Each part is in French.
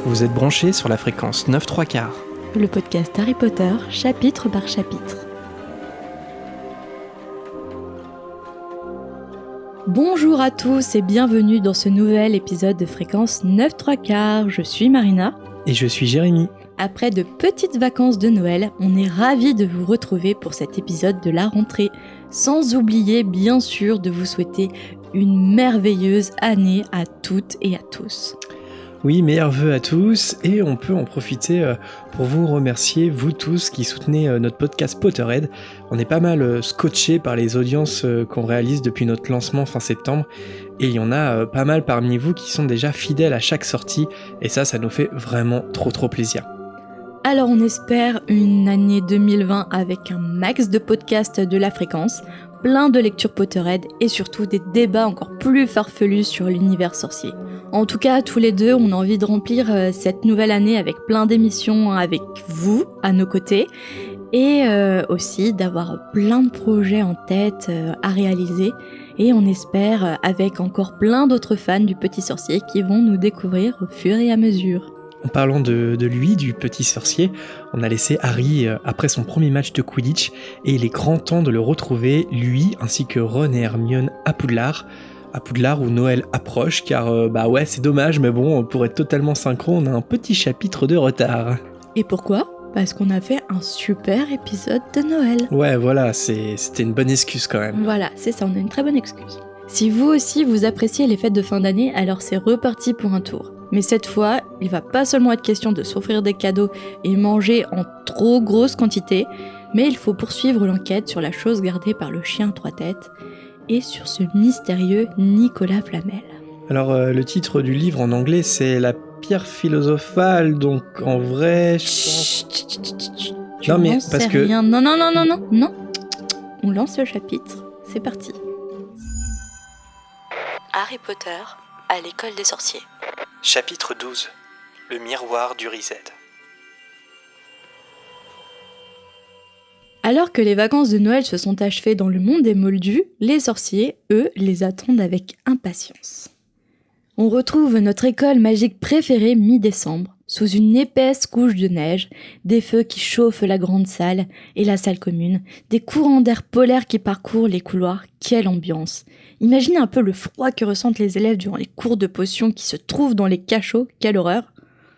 Vous êtes branchés sur la fréquence 9/3/4. Le podcast Harry Potter, chapitre par chapitre. Bonjour à tous et bienvenue dans ce nouvel épisode de fréquence 9/3/4. Je suis Marina. Et je suis Jérémy. Après de petites vacances de Noël, on est ravis de vous retrouver pour cet épisode de la rentrée. Sans oublier, bien sûr, de vous souhaiter une merveilleuse année à toutes et à tous. Oui, meilleurs vœux à tous, et on peut en profiter pour vous remercier, vous tous qui soutenez notre podcast Potterhead. On est pas mal scotchés par les audiences qu'on réalise depuis notre lancement fin septembre, et il y en a pas mal parmi vous qui sont déjà fidèles à chaque sortie, et ça nous fait vraiment trop plaisir. Alors on espère une année 2020 avec un max de podcasts de la fréquence, plein de lectures Potterhead et surtout des débats encore plus farfelus sur l'univers sorcier. En tout cas, tous les deux, on a envie de remplir cette nouvelle année avec plein d'émissions avec vous, à nos côtés, et aussi d'avoir plein de projets en tête à réaliser. Et on espère avec encore plein d'autres fans du Petit Sorcier qui vont nous découvrir au fur et à mesure. En parlant de lui, du petit sorcier, on a laissé Harry après son premier match de Quidditch, et il est grand temps de le retrouver, lui ainsi que Ron et Hermione à Poudlard où Noël approche, car c'est dommage, mais bon, pour être totalement synchro, on a un petit chapitre de retard. Et pourquoi ? Parce qu'on a fait un super épisode de Noël. Ouais, voilà, c'était une bonne excuse quand même. Voilà, c'est ça, on a une très bonne excuse. Si vous aussi vous appréciez les fêtes de fin d'année, alors c'est reparti pour un tour. Mais cette fois, il va pas seulement être question de s'offrir des cadeaux et manger en trop grosse quantité, mais il faut poursuivre l'enquête sur la chose gardée par le chien à trois têtes et sur ce mystérieux Nicolas Flamel. Alors, le titre du livre en anglais, c'est La pierre philosophale, donc en vrai, je pense... Non mais parce que... Rien. Non. On lance le chapitre, c'est parti. Harry Potter à l'école des sorciers. Chapitre 12. Le miroir du Riséd. Alors que les vacances de Noël se sont achevées dans le monde des Moldus, les sorciers, eux, les attendent avec impatience. On retrouve notre école magique préférée mi-décembre, sous une épaisse couche de neige, des feux qui chauffent la grande salle et la salle commune, des courants d'air polaires qui parcourent les couloirs. Quelle ambiance! Imaginez un peu le froid que ressentent les élèves durant les cours de potions qui se trouvent dans les cachots. Quelle horreur!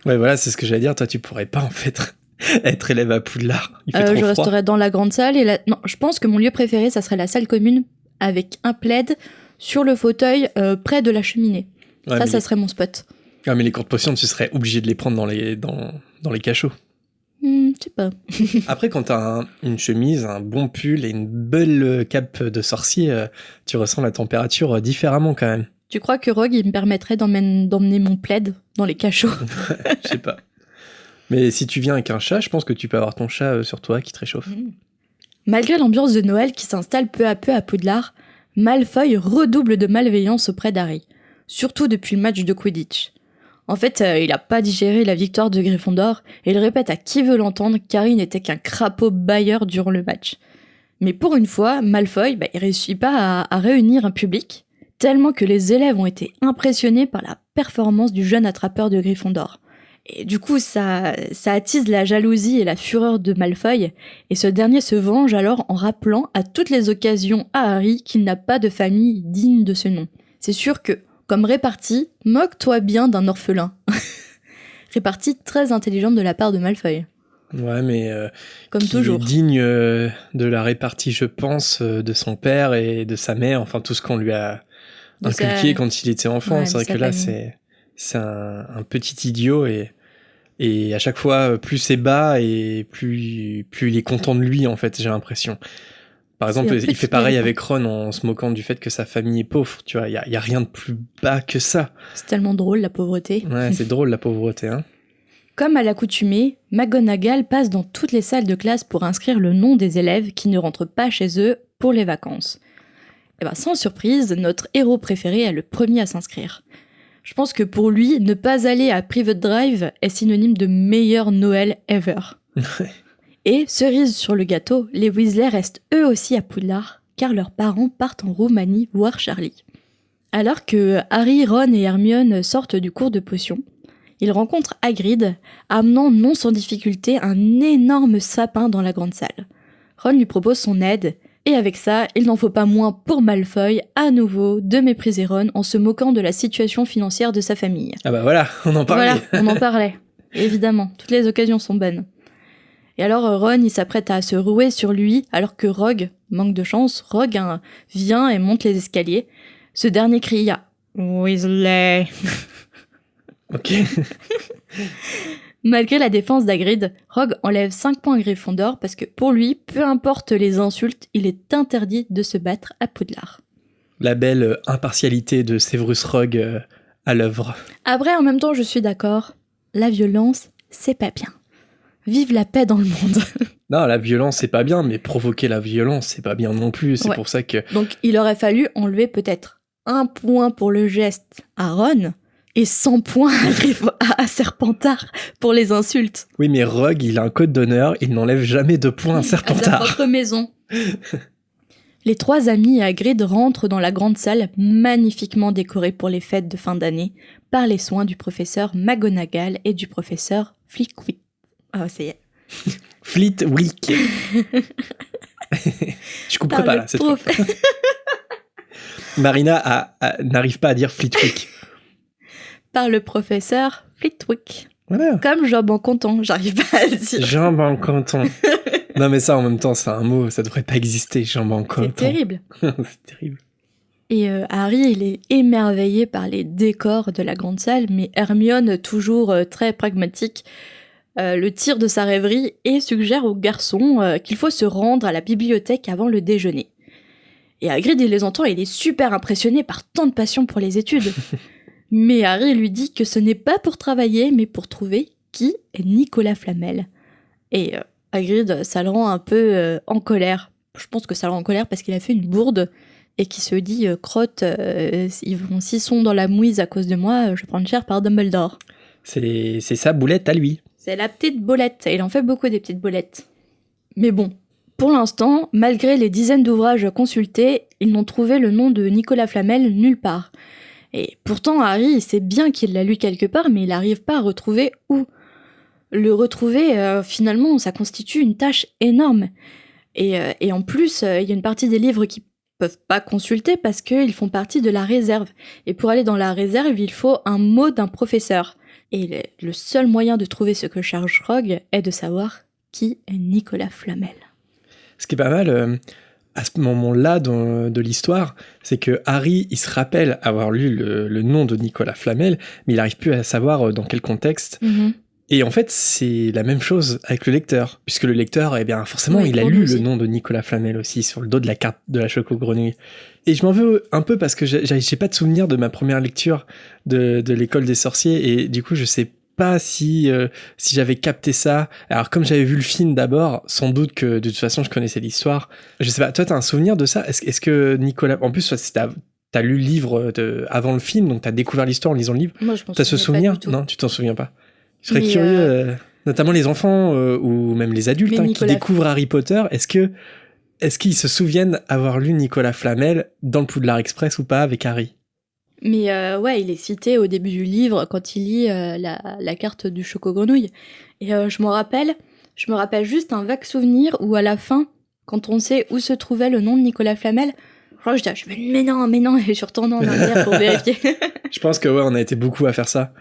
Ouais, voilà, c'est ce que j'allais dire. Toi, tu pourrais pas, en fait, être élève à Poudlard. Il fait trop je froid. resterais dans la grande salle Non, je pense que mon lieu préféré, ça serait la salle commune avec un plaid sur le fauteuil près de la cheminée. Ouais, ça serait mon spot. Ah, mais les cours de potions, tu serais obligé de les prendre dans les cachots. Je sais pas. Après, quand t'as une chemise, un bon pull et une belle cape de sorcier, tu ressens la température différemment quand même. Tu crois que Rogue, il me permettrait d'emmener mon plaid dans les cachots? Je sais pas. Mais si tu viens avec un chat, je pense que tu peux avoir ton chat sur toi qui te réchauffe. Malgré l'ambiance de Noël qui s'installe peu à peu à Poudlard, Malfoy redouble de malveillance auprès d'Harry, surtout depuis le match de Quidditch. En fait, il a pas digéré la victoire de Gryffondor et il répète à qui veut l'entendre qu'Harry n'était qu'un crapaud bailleur durant le match. Mais pour une fois, Malfoy, il réussit pas à réunir un public, tellement que les élèves ont été impressionnés par la performance du jeune attrapeur de Gryffondor. Et du coup, ça attise la jalousie et la fureur de Malfoy, et ce dernier se venge alors en rappelant à toutes les occasions à Harry qu'il n'a pas de famille digne de ce nom. C'est sûr que, comme répartie, moque-toi bien d'un orphelin. Répartie très intelligente de la part de Malfoy. Ouais, mais comme toujours. Est digne de la répartie, je pense, de son père et de sa mère, enfin tout ce qu'on lui a inculqué quand il était enfant. Ouais, c'est vrai que là, c'est un petit idiot et à chaque fois, plus c'est bas et plus il est content de lui, en fait, j'ai l'impression. Par exemple, il fait pareil avec Ron en se moquant du fait que sa famille est pauvre, tu vois, il y a rien de plus bas que ça. C'est tellement drôle, la pauvreté. Ouais, c'est drôle, la pauvreté, hein. Comme à l'accoutumée, McGonagall passe dans toutes les salles de classe pour inscrire le nom des élèves qui ne rentrent pas chez eux pour les vacances. Et sans surprise, notre héros préféré est le premier à s'inscrire. Je pense que pour lui, ne pas aller à Private Drive est synonyme de meilleur Noël ever. Et, cerise sur le gâteau, les Weasley restent eux aussi à Poudlard, car leurs parents partent en Roumanie voir Charlie. Alors que Harry, Ron et Hermione sortent du cours de potions, Il rencontre Hagrid, amenant non sans difficulté un énorme sapin dans la grande salle. Ron lui propose son aide, et avec ça, il n'en faut pas moins pour Malfoy, à nouveau, de mépriser Ron en se moquant de la situation financière de sa famille. Ah bah voilà, on en parlait. Voilà, on en parlait. Évidemment, toutes les occasions sont bonnes. Et alors Ron, il s'apprête à se rouer sur lui, alors que Rogue, manque de chance, Rogue vient et monte les escaliers. Ce dernier crie à Weasley. Ok. Malgré la défense d'Hagrid, Rogue enlève 5 points à Gryffondor parce que pour lui, peu importe les insultes, il est interdit de se battre à Poudlard. La belle impartialité de Severus Rogue à l'œuvre. Après, en même temps, je suis d'accord, la violence, c'est pas bien. Vive la paix dans le monde. Non, la violence, c'est pas bien, mais provoquer la violence, c'est pas bien non plus. C'est pour ça que... Donc, il aurait fallu enlever peut-être 1 point pour le geste à Ron et 100 points à Serpentard pour les insultes. Oui, mais Rogue, il a un code d'honneur, il n'enlève jamais de points à Serpentard. À sa propre maison. Les 3 amis et Hagrid rentrent dans la grande salle magnifiquement décorée pour les fêtes de fin d'année par les soins du professeur McGonagall et du professeur Flitwick. Ah, ça y est. Flitwick. Je couperai pas là, cette fois. Marina n'arrive pas à dire Flitwick. Par le professeur Flitwick. Voilà. Comme Job en canton, j'arrive pas à le dire. Jambes en canton. Non mais ça en même temps c'est un mot, ça devrait pas exister, jambes en canton. C'est terrible. C'est terrible. Et Harry, il est émerveillé par les décors de la grande salle, mais Hermione, toujours très pragmatique, le tire de sa rêverie et suggère aux garçons qu'il faut se rendre à la bibliothèque avant le déjeuner. Et Hagrid, il les entend et il est super impressionné par tant de passion pour les études. Mais Harry lui dit que ce n'est pas pour travailler, mais pour trouver qui est Nicolas Flamel. Et Hagrid, ça le rend un peu en colère. Je pense que ça le rend en colère parce qu'il a fait une bourde et qu'il se dit crotte, s'ils sont dans la mouise à cause de moi, je vais prendre cher par Dumbledore. C'est sa boulette à lui. C'est la petite bolette, et il en fait beaucoup des petites bolettes. Mais bon, pour l'instant, malgré les dizaines d'ouvrages consultés, ils n'ont trouvé le nom de Nicolas Flamel nulle part. Et pourtant, Harry, il sait bien qu'il l'a lu quelque part, mais il n'arrive pas à retrouver où. Le retrouver, finalement, ça constitue une tâche énorme. Et en plus, il y a une partie des livres qui peuvent pas consulter parce qu'ils font partie de la réserve. Et pour aller dans la réserve, il faut un mot d'un professeur. Et le seul moyen de trouver ce que cherche Rogue est de savoir qui est Nicolas Flamel. Ce qui est pas mal, à ce moment-là de l'histoire, c'est que Harry, il se rappelle avoir lu le nom de Nicolas Flamel, mais il n'arrive plus à savoir dans quel contexte. Mm-hmm. Et en fait, c'est la même chose avec le lecteur, puisque le lecteur, eh bien, forcément, il a lu le nom de Nicolas Flamel aussi sur le dos de la carte de la Choco-Grenouille. Et je m'en veux un peu parce que j'ai pas de souvenir de ma première lecture de l'école des sorciers, et du coup, je sais pas si j'avais capté ça. Alors, comme j'avais vu le film d'abord, sans doute que de toute façon, je connaissais l'histoire. Je sais pas, toi, t'as un souvenir de ça ? Est-ce que Nicolas... En plus, t'as lu le livre avant le film, donc t'as découvert l'histoire en lisant le livre. Moi, je pense t'as ce souvenir ? Non, tu t'en souviens pas. Je serais curieux, notamment les enfants ou même les adultes qui découvrent Harry Potter. Est-ce qu'ils se souviennent avoir lu Nicolas Flamel dans le Poudlard Express ou pas avec Harry ? Mais ouais, il est cité au début du livre quand il lit la carte du Choco-Grenouille. Et je me rappelle juste un vague souvenir où à la fin, quand on sait où se trouvait le nom de Nicolas Flamel, je dis mais non, et je suis retournée en arrière pour vérifier. Je pense que ouais, on a été beaucoup à faire ça.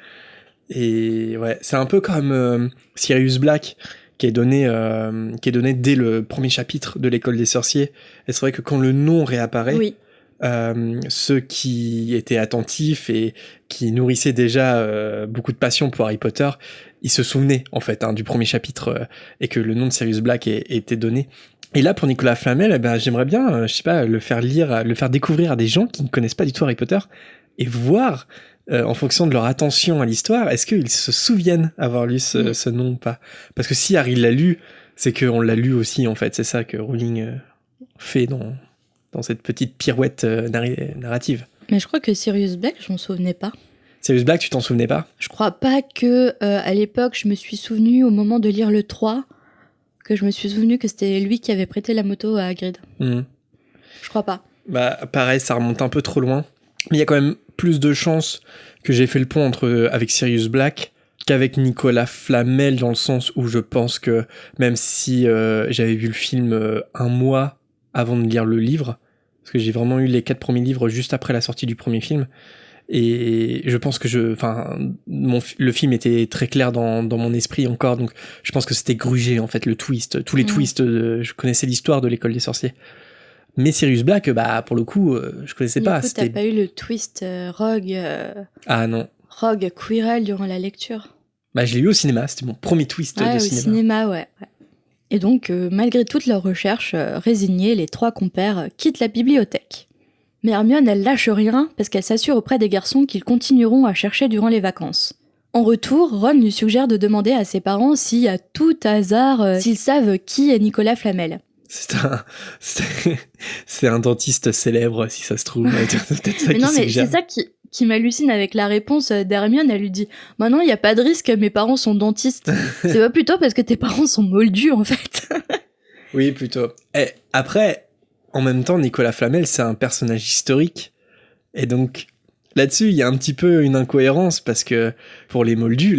Et ouais, c'est un peu comme Sirius Black qui est donné dès le premier chapitre de l'école des sorciers. Et c'est vrai que quand le nom réapparaît, oui. Ceux qui étaient attentifs et qui nourrissaient déjà beaucoup de passion pour Harry Potter, ils se souvenaient en fait du premier chapitre et que le nom de Sirius Black était donné. Et là pour Nicolas Flamel, j'aimerais bien, je sais pas, le faire découvrir à des gens qui ne connaissent pas du tout Harry Potter et voir en fonction de leur attention à l'histoire, est-ce qu'ils se souviennent avoir lu ce nom ou pas ? Parce que si Harry l'a lu, c'est qu'on l'a lu aussi, en fait. C'est ça que Rowling fait dans cette petite pirouette narrative. Mais je crois que Sirius Black, je m'en souvenais pas. Sirius Black, tu t'en souvenais pas ? Je crois pas que, à l'époque, je me suis souvenu au moment de lire le 3, que je me suis souvenu que c'était lui qui avait prêté la moto à Hagrid. Je crois pas. Pareil, ça remonte un peu trop loin. Mais il y a quand même plus de chances que j'ai fait le pont avec Sirius Black qu'avec Nicolas Flamel, dans le sens où je pense que même si j'avais vu le film un mois avant de lire le livre, parce que j'ai vraiment eu les 4 premiers livres juste après la sortie du premier film, et je pense que le film était très clair dans mon esprit encore, donc je pense que c'était grugé en fait, le twist, tous les twists, je connaissais l'histoire de l'école des sorciers. Mais Sirius Black, pour le coup, je connaissais pas. Du coup, t'as pas eu le twist Rogue Ah non. Rogue Quirrell durant la lecture. Je l'ai eu au cinéma, c'était mon premier twist de cinéma. Au cinéma, ouais. Et donc, malgré toutes leurs recherches, résignés, les 3 compères quittent la bibliothèque. Mais Hermione, elle lâche rien parce qu'elle s'assure auprès des garçons qu'ils continueront à chercher durant les vacances. En retour, Ron lui suggère de demander à ses parents si, à tout hasard, s'ils savent qui est Nicolas Flamel. C'est un dentiste célèbre, si ça se trouve. Peut-être ça mais non, mais c'est ça qui m'hallucine avec la réponse d'Hermione. Elle lui dit « Maintenant, il n'y a pas de risque, mes parents sont dentistes. » C'est pas plutôt parce que tes parents sont moldus, en fait. Oui, plutôt. Et après, en même temps, Nicolas Flamel, c'est un personnage historique. Et donc, là-dessus, il y a un petit peu une incohérence, parce que pour les moldus,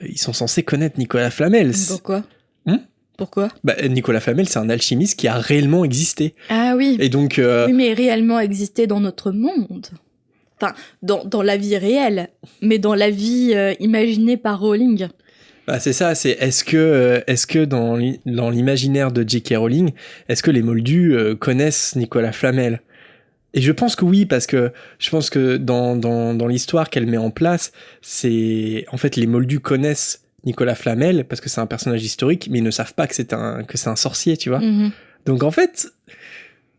ils sont censés connaître Nicolas Flamel. Pourquoi Pourquoi Nicolas Flamel, c'est un alchimiste qui a réellement existé. Ah oui. Et donc, oui, mais réellement existé dans notre monde. Enfin, dans la vie réelle, mais dans la vie imaginée par Rowling. C'est ça, est-ce que dans l'imaginaire de J.K. Rowling, est-ce que les moldus connaissent Nicolas Flamel ? Et je pense que oui, parce que je pense que dans l'histoire qu'elle met en place, c'est en fait les moldus connaissent Nicolas Flamel parce que c'est un personnage historique, mais ils ne savent pas que c'est un sorcier, tu vois. Mm-hmm. Donc en fait,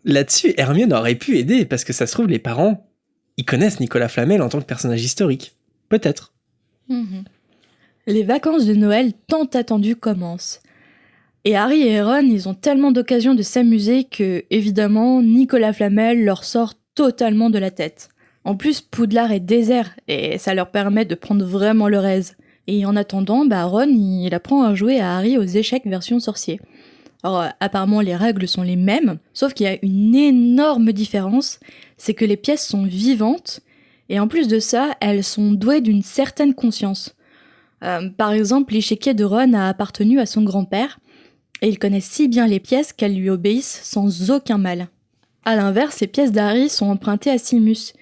là-dessus, Hermione aurait pu aider parce que ça se trouve les parents ils connaissent Nicolas Flamel en tant que personnage historique. Peut-être. Mm-hmm. Les vacances de Noël tant attendues commencent. Et Harry et Ron, ils ont tellement d'occasions de s'amuser que, évidemment, Nicolas Flamel leur sort totalement de la tête. En plus, Poudlard est désert et ça leur permet de prendre vraiment leur aise. Et en attendant, Ron, il apprend à jouer à Harry aux échecs version sorcier. Alors, apparemment, les règles sont les mêmes, sauf qu'il y a une énorme différence, c'est que les pièces sont vivantes, et en plus de ça, elles sont douées d'une certaine conscience. Par exemple, l'échiquier de Ron a appartenu à son grand-père, et il connaît si bien les pièces qu'elles lui obéissent sans aucun mal. À l'inverse, les pièces d'Harry sont empruntées à Simus.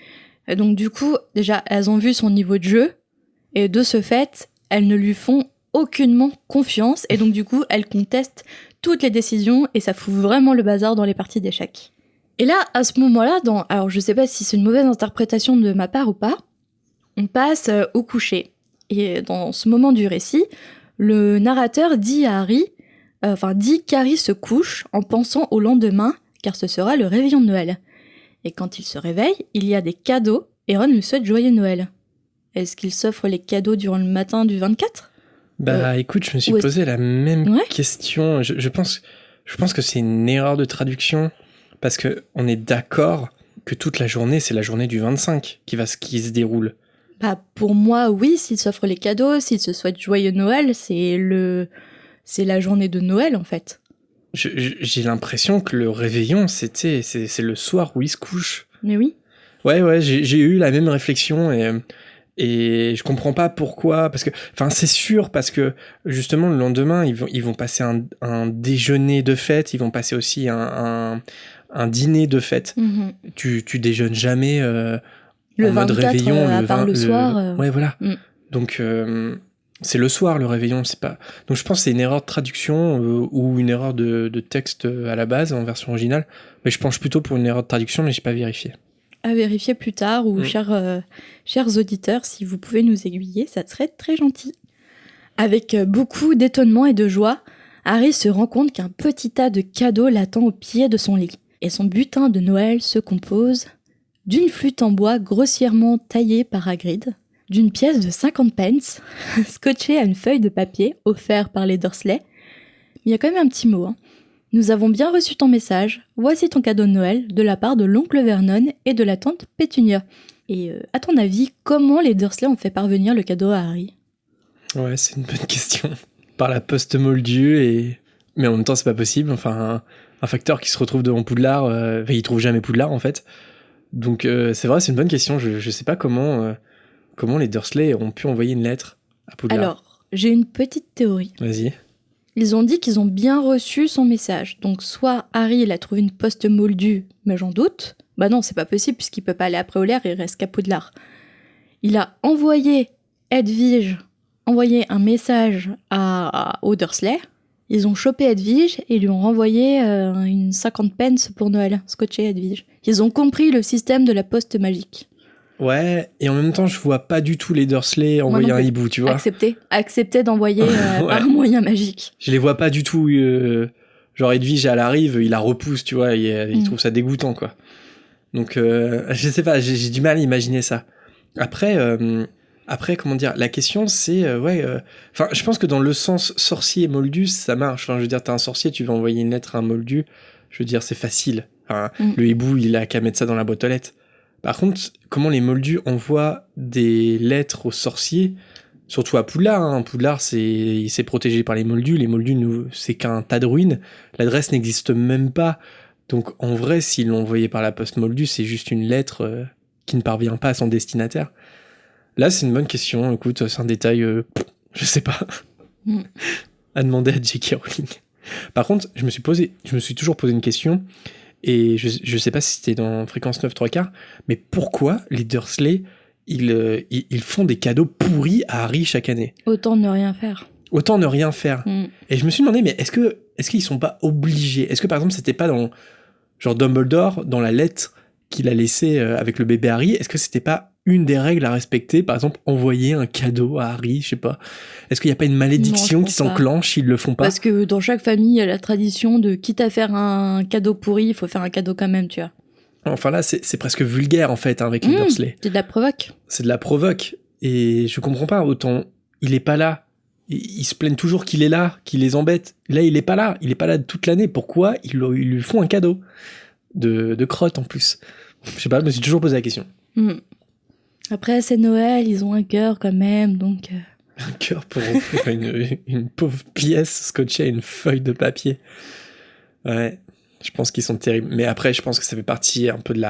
Et donc du coup, déjà, elles ont vu son niveau de jeu, et de ce fait, elles ne lui font aucunement confiance, et donc du coup, elles contestent toutes les décisions, et ça fout vraiment le bazar dans les parties d'échecs. Et là, à ce moment-là, alors je sais pas si c'est une mauvaise interprétation de ma part ou pas, on passe au coucher. Et dans ce moment du récit, le narrateur dit à Harry, dit qu'Harry se couche en pensant au lendemain, car ce sera le réveillon de Noël. Et quand il se réveille, il y a des cadeaux, et Ron lui souhaite joyeux Noël. Est-ce qu'il s'offre les cadeaux durant le matin du 24 ? Écoute, je me suis posé la même question. Je pense que c'est une erreur de traduction, parce que on est d'accord que toute la journée, c'est la journée du 25 qui se déroule. Pour moi, oui, s'il s'offre les cadeaux, s'il se souhaite joyeux Noël, c'est la journée de Noël, en fait. J'ai l'impression que le réveillon, c'est le soir où il se couche. Mais oui. Ouais, j'ai eu la même réflexion, et je comprends pas pourquoi, parce que, c'est sûr, parce que, justement, le lendemain, ils vont passer un déjeuner de fête, ils vont passer aussi un dîner de fête. Mm-hmm. Tu déjeunes jamais le en mode 24, réveillon, à part le soir. Ouais, voilà. Donc, c'est le soir, le réveillon, c'est pas... Donc, je pense que c'est une erreur de traduction ou une erreur de texte à la base, en version originale, mais je penche plutôt pour une erreur de traduction, mais j'ai pas vérifié. À vérifier plus tard, ou chers auditeurs, si vous pouvez nous aiguiller, ça serait très gentil. Avec beaucoup d'étonnement et de joie, Harry se rend compte qu'un petit tas de cadeaux l'attend au pied de son lit. Et son butin de Noël se compose d'une flûte en bois grossièrement taillée par Hagrid, d'une pièce de 50 pence, scotchée à une feuille de papier offerte par les Dursley. Mais il y a quand même un petit mot, Nous avons bien reçu ton message. Voici ton cadeau de Noël de la part de l'oncle Vernon et de la tante Pétunia. Et à ton avis, comment les Dursley ont fait parvenir le cadeau à Harry ? Ouais, c'est une bonne question. Par la poste moldue, mais en même temps, c'est pas possible. Enfin, un facteur qui se retrouve devant Poudlard, il trouve jamais Poudlard, en fait. Donc, c'est vrai, c'est une bonne question. Je sais pas comment les Dursley ont pu envoyer une lettre. à Poudlard? Alors, j'ai une petite théorie. Vas-y. Ils ont dit qu'ils ont bien reçu son message. Donc, soit Harry, il a trouvé une poste moldue, mais j'en doute. Bah non, c'est pas possible, puisqu'il peut pas aller après Poudlard, il reste qu'à Poudlard. Il a envoyé un message aux Dursley. Ils ont chopé Edwige et lui ont renvoyé une 50 pence pour Noël, scotché Edwige. Ils ont compris le système de la poste magique. Ouais, et en même temps, je vois pas du tout les Dursley envoyer un hibou, tu vois. Accepter d'envoyer ouais. Par un moyen magique. Je les vois pas du tout. Genre Edwige, elle arrive, il la repousse, tu vois, il trouve ça dégoûtant, quoi. Donc, je sais pas, j'ai du mal à imaginer ça. Après, comment dire, la question c'est, je pense que dans le sens sorcier et moldu, ça marche. Enfin, je veux dire, t'as un sorcier, tu vas envoyer une lettre à un moldu, je veux dire, c'est facile. Enfin, le hibou, il a qu'à mettre ça dans la boîte aux lettres. Par contre, comment les moldus envoient des lettres aux sorciers, surtout à Poudlard, hein. Poudlard, c'est protégé par les moldus, c'est qu'un tas de ruines, l'adresse n'existe même pas. Donc, en vrai, s'ils l'ont envoyé par la poste moldue, c'est juste une lettre qui ne parvient pas à son destinataire. Là, c'est une bonne question. Écoute, c'est un détail, je sais pas. À demander à J.K. Rowling. Par contre, je me suis toujours posé une question, et je sais pas si c'était dans Fréquence 9 3/4, mais pourquoi les Dursley, ils font des cadeaux pourris à Harry chaque année? Autant ne rien faire. Et je me suis demandé, mais est-ce qu'ils sont pas obligés? Est-ce que par exemple, c'était pas dans, genre Dumbledore, dans la lettre qu'il a laissée avec le bébé Harry, est-ce que c'était pas une des règles à respecter, par exemple, envoyer un cadeau à Harry, je sais pas. Est-ce qu'il n'y a pas une malédiction qui s'enclenche s'ils le font pas? Parce que dans chaque famille, il y a la tradition de, quitte à faire un cadeau pourri, il faut faire un cadeau quand même, tu vois. Enfin là, c'est presque vulgaire, en fait, hein, avec les Dursley. C'est de la provoque. C'est de la provoque. Et je comprends pas, autant il est pas là. Ils se plaignent toujours qu'il est là, qu'il les embête. Là, il est pas là. Il est pas là toute l'année. Pourquoi ils lui font un cadeau de crotte, en plus? Je sais pas, je me suis toujours posé la question. Après, c'est Noël, ils ont un cœur quand même, donc... Un cœur pour offrir une pauvre pièce scotchée à une feuille de papier. Ouais, je pense qu'ils sont terribles. Mais après, je pense que ça fait partie un peu de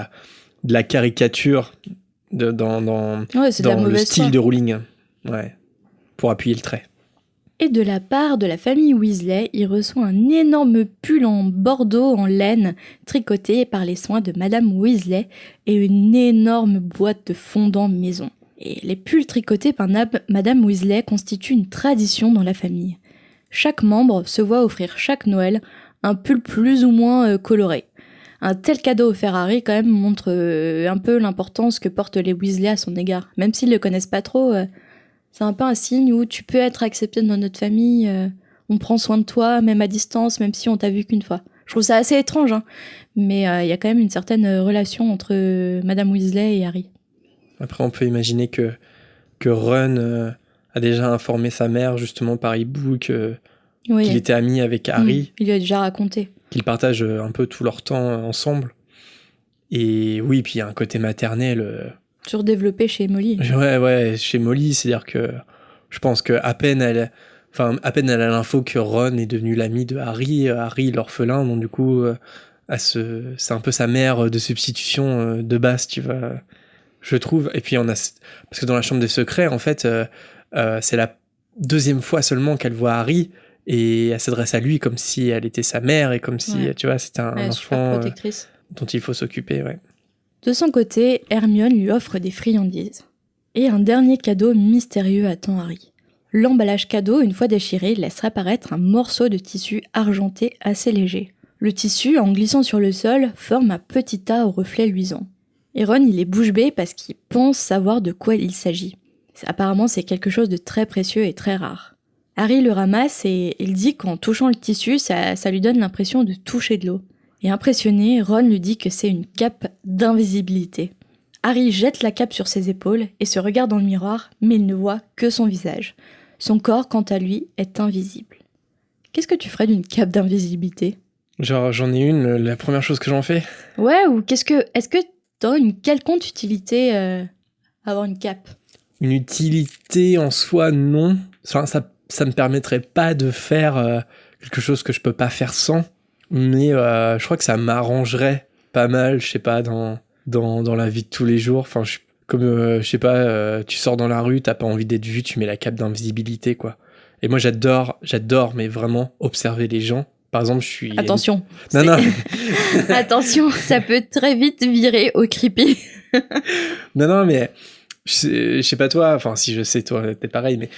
la caricature dans le style de Rowling. Ouais, pour appuyer le trait. Et de la part de la famille Weasley, il reçoit un énorme pull en bordeaux en laine tricoté par les soins de Madame Weasley et une énorme boîte de fondant maison. Et les pulls tricotés par Madame Weasley constituent une tradition dans la famille. Chaque membre se voit offrir chaque Noël un pull plus ou moins coloré. Un tel cadeau offert à Harry quand même montre un peu l'importance que portent les Weasley à son égard. Même s'ils le connaissent pas trop... c'est un peu un signe où tu peux être accepté dans notre famille, on prend soin de toi, même à distance, même si on t'a vu qu'une fois. Je trouve ça assez étrange, hein, mais il y a quand même une certaine relation entre Madame Weasley et Harry. Après, on peut imaginer que Ron a déjà informé sa mère, justement, par hibou, qu'il était ami avec Harry. Il lui a déjà raconté. Qu'ils partagent un peu tout leur temps ensemble. Et oui, puis il y a un côté maternel... Surdéveloppé chez Molly. Ouais, chez Molly, c'est-à-dire que je pense que à peine elle a l'info que Ron est devenu l'ami de Harry l'orphelin, donc du coup, c'est un peu sa mère de substitution de base, tu vois, je trouve. Et puis parce que dans la chambre des secrets, en fait, c'est la deuxième fois seulement qu'elle voit Harry, et elle s'adresse à lui comme si elle était sa mère, et comme si, tu vois, c'était un enfant dont il faut s'occuper, ouais. De son côté, Hermione lui offre des friandises. Et un dernier cadeau mystérieux attend Harry. L'emballage cadeau, une fois déchiré, laisse apparaître un morceau de tissu argenté assez léger. Le tissu, en glissant sur le sol, forme un petit tas au reflet luisant. Et Ron, il est bouche bée parce qu'il pense savoir de quoi il s'agit. Apparemment, c'est quelque chose de très précieux et très rare. Harry le ramasse et il dit qu'en touchant le tissu, ça lui donne l'impression de toucher de l'eau. Et impressionné, Ron lui dit que c'est une cape d'invisibilité. Harry jette la cape sur ses épaules et se regarde dans le miroir, mais il ne voit que son visage. Son corps, quant à lui, est invisible. Qu'est-ce que tu ferais d'une cape d'invisibilité ? Genre, j'en ai une, la première chose que j'en fais. Ouais, ou est-ce que t'aurais une quelconque utilité à avoir une cape ? Une utilité en soi, non. Enfin, ça me permettrait pas de faire quelque chose que je peux pas faire sans. Mais je crois que ça m'arrangerait pas mal, je sais pas, dans la vie de tous les jours. Enfin, Comme, je sais pas, tu sors dans la rue, t'as pas envie d'être vu, tu mets la cape d'invisibilité, quoi. Et moi, j'adore, mais vraiment, observer les gens. Par exemple, je suis... Attention. Non. Attention, ça peut très vite virer au creepy. Non, mais je sais pas toi, enfin, si je sais, toi, t'es pareil, mais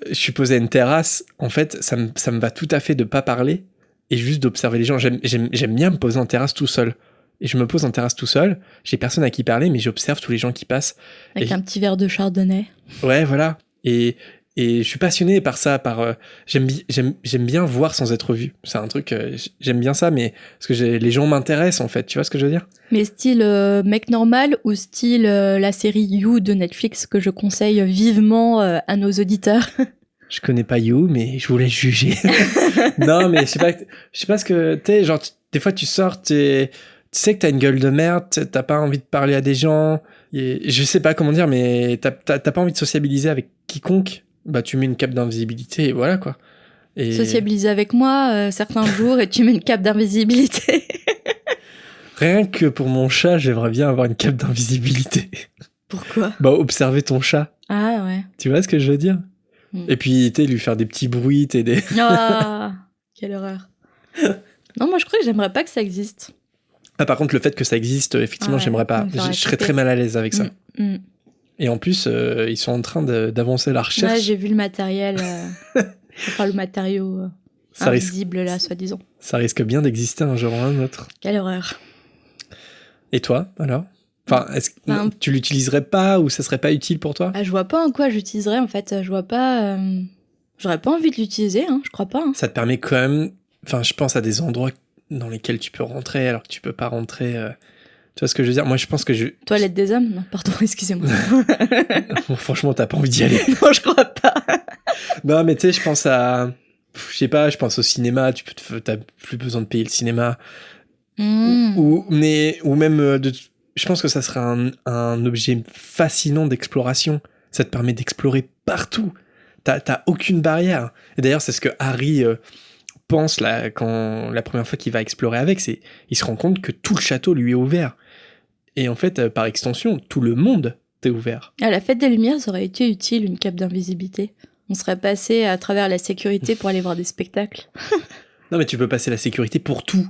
je suis posé à une terrasse, en fait, ça me va tout à fait de pas parler et juste d'observer les gens. J'aime bien me poser en terrasse tout seul. Et je me pose en terrasse tout seul, j'ai personne à qui parler, mais j'observe tous les gens qui passent. Avec un petit verre de chardonnay. Ouais, voilà. Et je suis passionné par ça, j'aime bien voir sans être vu. C'est un truc, j'aime bien ça, mais parce que les gens m'intéressent, en fait, tu vois ce que je veux dire? Mais style mec normal ou style la série You de Netflix que je conseille vivement à nos auditeurs? Je connais pas You, mais je voulais juger. Non, mais je sais pas ce que t'es, genre, des fois tu sors, tu sais que t'as une gueule de merde, t'as pas envie de parler à des gens, et je sais pas comment dire, mais t'as pas envie de sociabiliser avec quiconque, bah tu mets une cape d'invisibilité et voilà quoi. Et... Sociabiliser avec moi certains jours et tu mets une cape d'invisibilité. Rien que pour mon chat, j'aimerais bien avoir une cape d'invisibilité. Pourquoi? Bah observer ton chat. Ah ouais. Tu vois ce que je veux dire? Et puis tu sais, lui faire des petits bruits, t'aider. Ah, quelle horreur. Non, moi je crois que j'aimerais pas que ça existe. Ah, par contre, le fait que ça existe, effectivement, ouais, j'aimerais pas. Je serais très mal à l'aise avec ça. Et en plus, ils sont en train d'avancer la recherche. Ouais, j'ai vu le matériel, enfin le matériau invisible là, soi-disant. Ça risque bien d'exister un jour ou un autre. Quelle horreur. Et toi, alors? Enfin, est-ce que tu l'utiliserais pas ou ça serait pas utile pour toi? Je vois pas en quoi j'utiliserais, en fait. Je vois pas... J'aurais pas envie de l'utiliser, hein, je crois pas. Hein. Ça te permet quand même... Enfin, je pense à des endroits dans lesquels tu peux rentrer alors que tu peux pas rentrer... Tu vois ce que je veux dire? Moi, je pense que Toilette des hommes? Non, pardon, excusez-moi. Franchement, t'as pas envie d'y aller. Non, je crois pas. Non, mais tu sais, je pense à... Je sais pas, je pense au cinéma. T'as plus besoin de payer le cinéma. Ou même... Je pense que ça serait un objet fascinant d'exploration. Ça te permet d'explorer partout. T'as aucune barrière. Et d'ailleurs, c'est ce que Harry pense là, quand la première fois qu'il va explorer avec, il se rend compte que tout le château lui est ouvert. Et en fait, par extension, tout le monde t'est ouvert. À la fête des Lumières, ça aurait été utile, une cape d'invisibilité. On serait passé à travers la sécurité pour aller voir des spectacles. Non, mais tu peux passer la sécurité pour tout.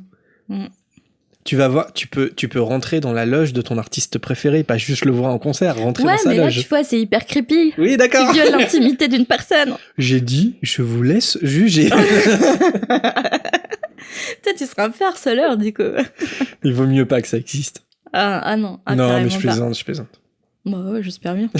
Tu vas voir, tu peux rentrer dans la loge de ton artiste préféré, pas juste le voir en concert, rentrer dans sa loge. Ouais, mais là, tu vois, c'est hyper creepy. Oui, d'accord. Tu violes l'intimité d'une personne. J'ai dit, je vous laisse juger. Toi, tu seras un peu harceleur, du coup. Il vaut mieux pas que ça existe. Ah non. Non, mais je plaisante. Bah ouais, j'espère bien.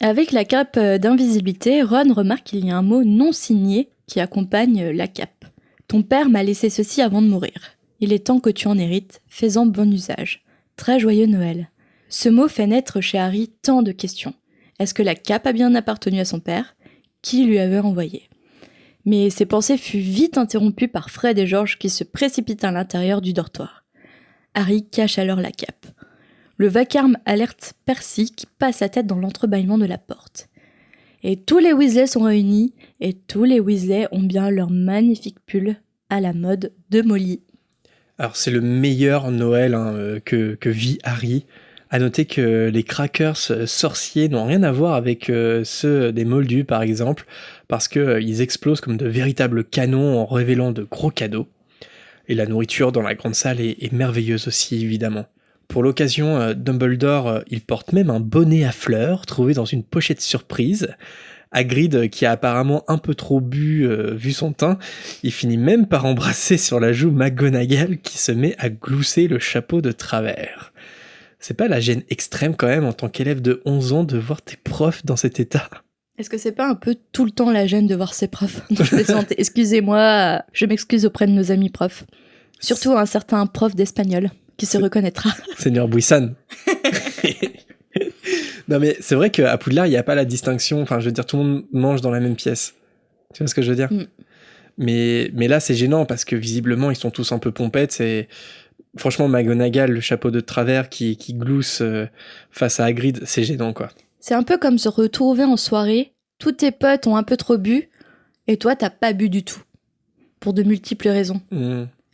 Avec la cape d'invisibilité, Ron remarque qu'il y a un mot non signé qui accompagne la cape. Ton père m'a laissé ceci avant de mourir. Il est temps que tu en hérites, fais-en bon usage. Très joyeux Noël. Ce mot fait naître chez Harry tant de questions. Est-ce que la cape a bien appartenu à son père? Qui lui avait envoyé? Mais ses pensées furent vite interrompues par Fred et George qui se précipitent à l'intérieur du dortoir. Harry cache alors la cape. Le vacarme alerte Percy qui passe sa tête dans l'entrebâillement de la porte. Et tous les Weasley sont réunis, et tous les Weasley ont bien leur magnifique pull à la mode de Molly. Alors c'est le meilleur Noël que vit Harry. À noter que les crackers sorciers n'ont rien à voir avec ceux des Moldus par exemple, parce qu'ils explosent comme de véritables canons en révélant de gros cadeaux. Et la nourriture dans la grande salle est merveilleuse aussi évidemment. Pour l'occasion, Dumbledore, il porte même un bonnet à fleurs trouvé dans une pochette surprise. Hagrid, qui a apparemment un peu trop bu vu son teint, il finit même par embrasser sur la joue McGonagall qui se met à glousser le chapeau de travers. C'est pas la gêne extrême quand même en tant qu'élève de 11 ans de voir tes profs dans cet état? Est-ce que c'est pas un peu tout le temps la gêne de voir ses profs? Excusez-moi, je m'excuse auprès de nos amis profs. Surtout un certain prof d'espagnol qui se reconnaîtra. Seigneur Buisson. Non mais c'est vrai qu'à Poudlard, il n'y a pas la distinction, enfin je veux dire, tout le monde mange dans la même pièce. Tu vois ce que je veux dire? Mais là, c'est gênant parce que visiblement, ils sont tous un peu pompettes. Franchement, McGonagall, le chapeau de travers qui glousse face à Hagrid, c'est gênant, quoi. C'est un peu comme se retrouver en soirée, tous tes potes ont un peu trop bu, et toi, t'as pas bu du tout. Pour de multiples raisons.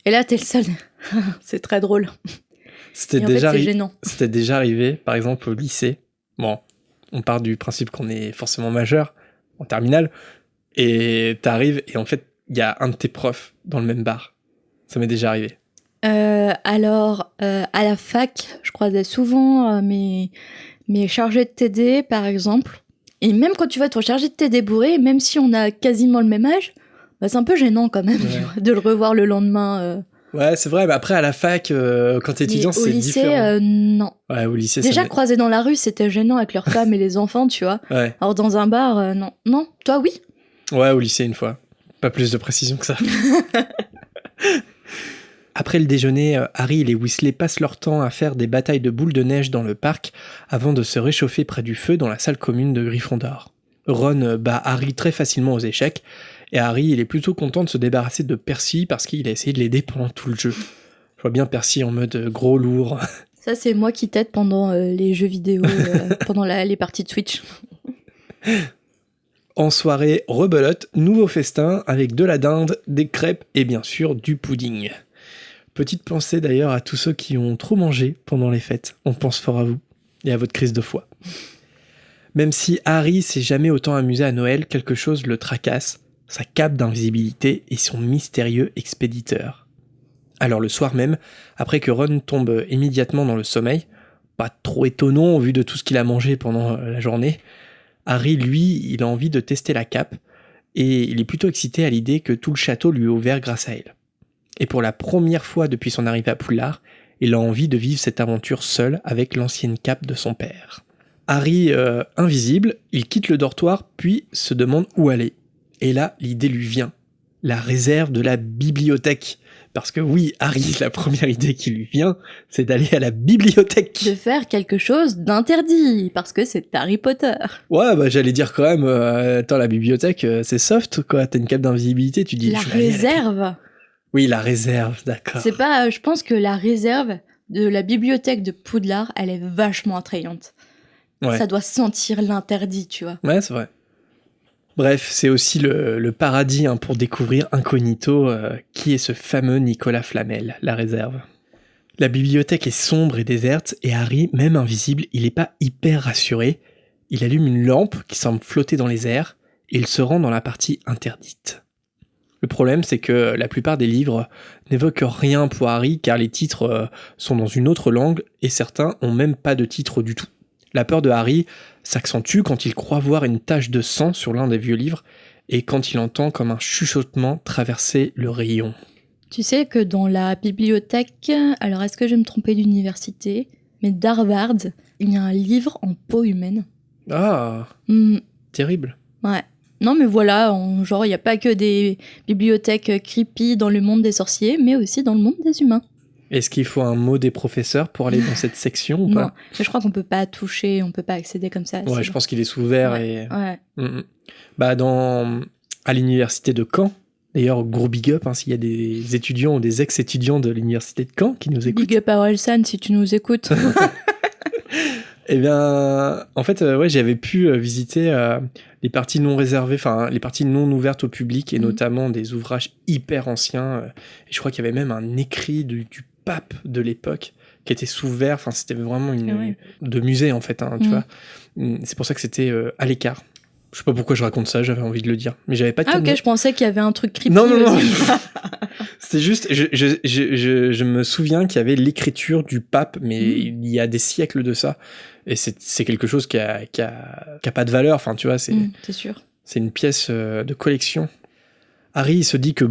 Et là, t'es le seul. C'est très drôle. C'était déjà arrivé, par exemple, au lycée. Bon, on part du principe qu'on est forcément majeur, en terminale, et t'arrives, et en fait, il y a un de tes profs dans le même bar. Ça m'est déjà arrivé. Alors, à la fac, je croisais souvent mes chargés de TD, par exemple. Et même quand tu vois ton chargé de TD bourré, même si on a quasiment le même âge, bah, c'est un peu gênant quand même de le revoir le lendemain. Ouais, c'est vrai. Mais après, à la fac, quand t'es étudiant, c'est différent. Au lycée, non. Ouais, au lycée, déjà, croisés dans la rue, c'était gênant avec leurs femmes et les enfants, tu vois. Ouais. Alors, dans un bar, non. Non, toi, oui. Ouais, au lycée, une fois. Pas plus de précision que ça. Après le déjeuner, Harry et les Weasley passent leur temps à faire des batailles de boules de neige dans le parc avant de se réchauffer près du feu dans la salle commune de Gryffondor. Ron bat Harry très facilement aux échecs, et Harry il est plutôt content de se débarrasser de Percy parce qu'il a essayé de l'aider pendant tout le jeu. Je vois bien Percy en mode gros lourd. Ça, c'est moi qui t'aide pendant les jeux vidéo, pendant les parties de Switch. En soirée, rebelote, nouveau festin avec de la dinde, des crêpes et bien sûr du pudding. Petite pensée d'ailleurs à tous ceux qui ont trop mangé pendant les fêtes. On pense fort à vous et à votre crise de foie. Même si Harry s'est jamais autant amusé à Noël, quelque chose le tracasse, sa cape d'invisibilité et son mystérieux expéditeur. Alors le soir même, après que Ron tombe immédiatement dans le sommeil, pas trop étonnant au vu de tout ce qu'il a mangé pendant la journée, Harry, lui, il a envie de tester la cape et il est plutôt excité à l'idée que tout le château lui est ouvert grâce à elle. Et pour la première fois depuis son arrivée à Poudlard, il a envie de vivre cette aventure seul avec l'ancienne cape de son père. Harry, invisible, il quitte le dortoir puis se demande où aller. Et là, l'idée lui vient. La réserve de la bibliothèque. Parce que oui, Harry, la première idée qui lui vient, c'est d'aller à la bibliothèque. De faire quelque chose d'interdit, parce que c'est Harry Potter. Ouais, bah j'allais dire quand même, attends, la bibliothèque, c'est soft, quoi. T'as une cape d'invisibilité, tu dis... La réserve. Oui, la réserve, d'accord. C'est pas... je pense que la réserve de la bibliothèque de Poudlard, elle est vachement attrayante. Ouais. Ça doit sentir l'interdit, tu vois. Ouais, c'est vrai. Bref, c'est aussi le paradis pour découvrir incognito qui est ce fameux Nicolas Flamel, la réserve. La bibliothèque est sombre et déserte, et Harry, même invisible, il n'est pas hyper rassuré. Il allume une lampe qui semble flotter dans les airs, et il se rend dans la partie interdite. Le problème, c'est que la plupart des livres n'évoquent rien pour Harry, car les titres sont dans une autre langue, et certains ont même pas de titre du tout. La peur de Harry s'accentue quand il croit voir une tache de sang sur l'un des vieux livres, et quand il entend comme un chuchotement traverser le rayon. Tu sais que dans la bibliothèque, alors est-ce que je vais me tromper d'université, mais d'Harvard, il y a un livre en peau humaine. Ah, terrible. Ouais. Non mais voilà, genre il n'y a pas que des bibliothèques creepy dans le monde des sorciers, mais aussi dans le monde des humains. Est-ce qu'il faut un mot des professeurs pour aller dans cette section ou pas? Non, mais je crois qu'on peut pas toucher, on peut pas accéder comme ça. Ouais, je pense qu'il est sous verre et... Ouais. Bah à l'université de Caen, d'ailleurs gros big up s'il y a des étudiants ou des ex-étudiants de l'université de Caen qui nous écoutent. Big up à Orelsan si tu nous écoutes. Eh bien, en fait, j'avais pu visiter les parties non réservées, enfin les parties non ouvertes au public et notamment des ouvrages hyper anciens. Et je crois qu'il y avait même un écrit du pape de l'époque qui était sous verre. Enfin, c'était vraiment de musée en fait, tu vois. C'est pour ça que c'était à l'écart. Je sais pas pourquoi je raconte ça, j'avais envie de le dire, mais j'avais pas de ok, je pensais qu'il y avait un truc creepy. Non. C'était juste, je me souviens qu'il y avait l'écriture du pape, mais il y a des siècles de ça, et c'est quelque chose qui a pas de valeur. Enfin, tu vois, c'est sûr. C'est une pièce de collection. Harry il se dit que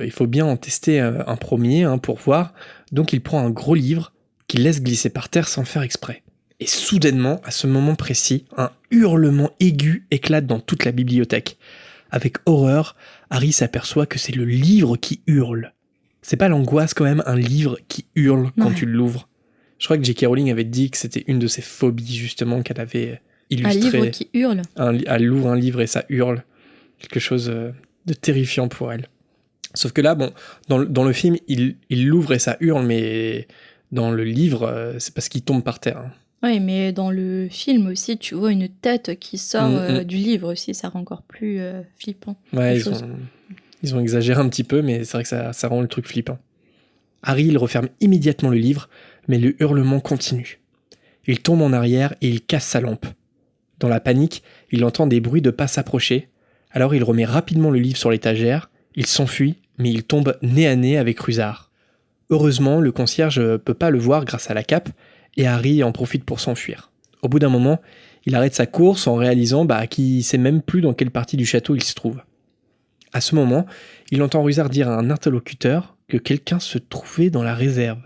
il faut bien en tester un premier pour voir, donc il prend un gros livre qu'il laisse glisser par terre sans faire exprès. Et soudainement, à ce moment précis, un hurlement aigu éclate dans toute la bibliothèque. Avec horreur, Harry s'aperçoit que c'est le livre qui hurle. C'est pas l'angoisse quand même, un livre qui hurle quand tu l'ouvres. Je crois que J.K. Rowling avait dit que c'était une de ses phobies justement qu'elle avait illustré. Un livre qui hurle. Elle ouvre un livre et ça hurle. Quelque chose de terrifiant pour elle. Sauf que là, dans le film, il l'ouvre et ça hurle, mais dans le livre, c'est parce qu'il tombe par terre. Oui, mais dans le film aussi, tu vois une tête qui sort du livre aussi, ça rend encore plus flippant. Ouais, ils ont exagéré un petit peu, mais c'est vrai que ça rend le truc flippant. Harry, il referme immédiatement le livre, mais le hurlement continue. Il tombe en arrière et il casse sa lampe. Dans la panique, il entend des bruits de pas s'approcher, alors il remet rapidement le livre sur l'étagère, il s'enfuit, mais il tombe nez à nez avec Rusard. Heureusement, le concierge peut pas le voir grâce à la cape, et Harry en profite pour s'enfuir. Au bout d'un moment, il arrête sa course en réalisant qu'il sait même plus dans quelle partie du château il se trouve. À ce moment, il entend Rusard dire à un interlocuteur que quelqu'un se trouvait dans la réserve.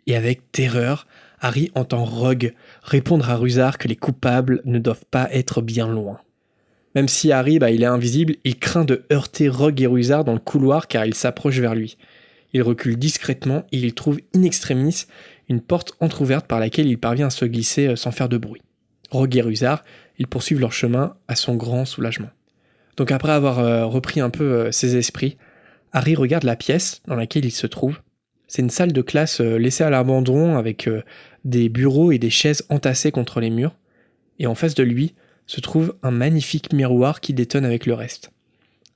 Et avec terreur, Harry entend Rogue répondre à Rusard que les coupables ne doivent pas être bien loin. Même si Harry il est invisible, il craint de heurter Rogue et Rusard dans le couloir car ils s'approchent vers lui. Il recule discrètement et il trouve in extremis une porte entrouverte par laquelle il parvient à se glisser sans faire de bruit. Rogue et Rusard, ils poursuivent leur chemin à son grand soulagement. Donc après avoir repris un peu ses esprits, Harry regarde la pièce dans laquelle il se trouve. C'est une salle de classe laissée à l'abandon avec des bureaux et des chaises entassées contre les murs. Et en face de lui se trouve un magnifique miroir qui détonne avec le reste.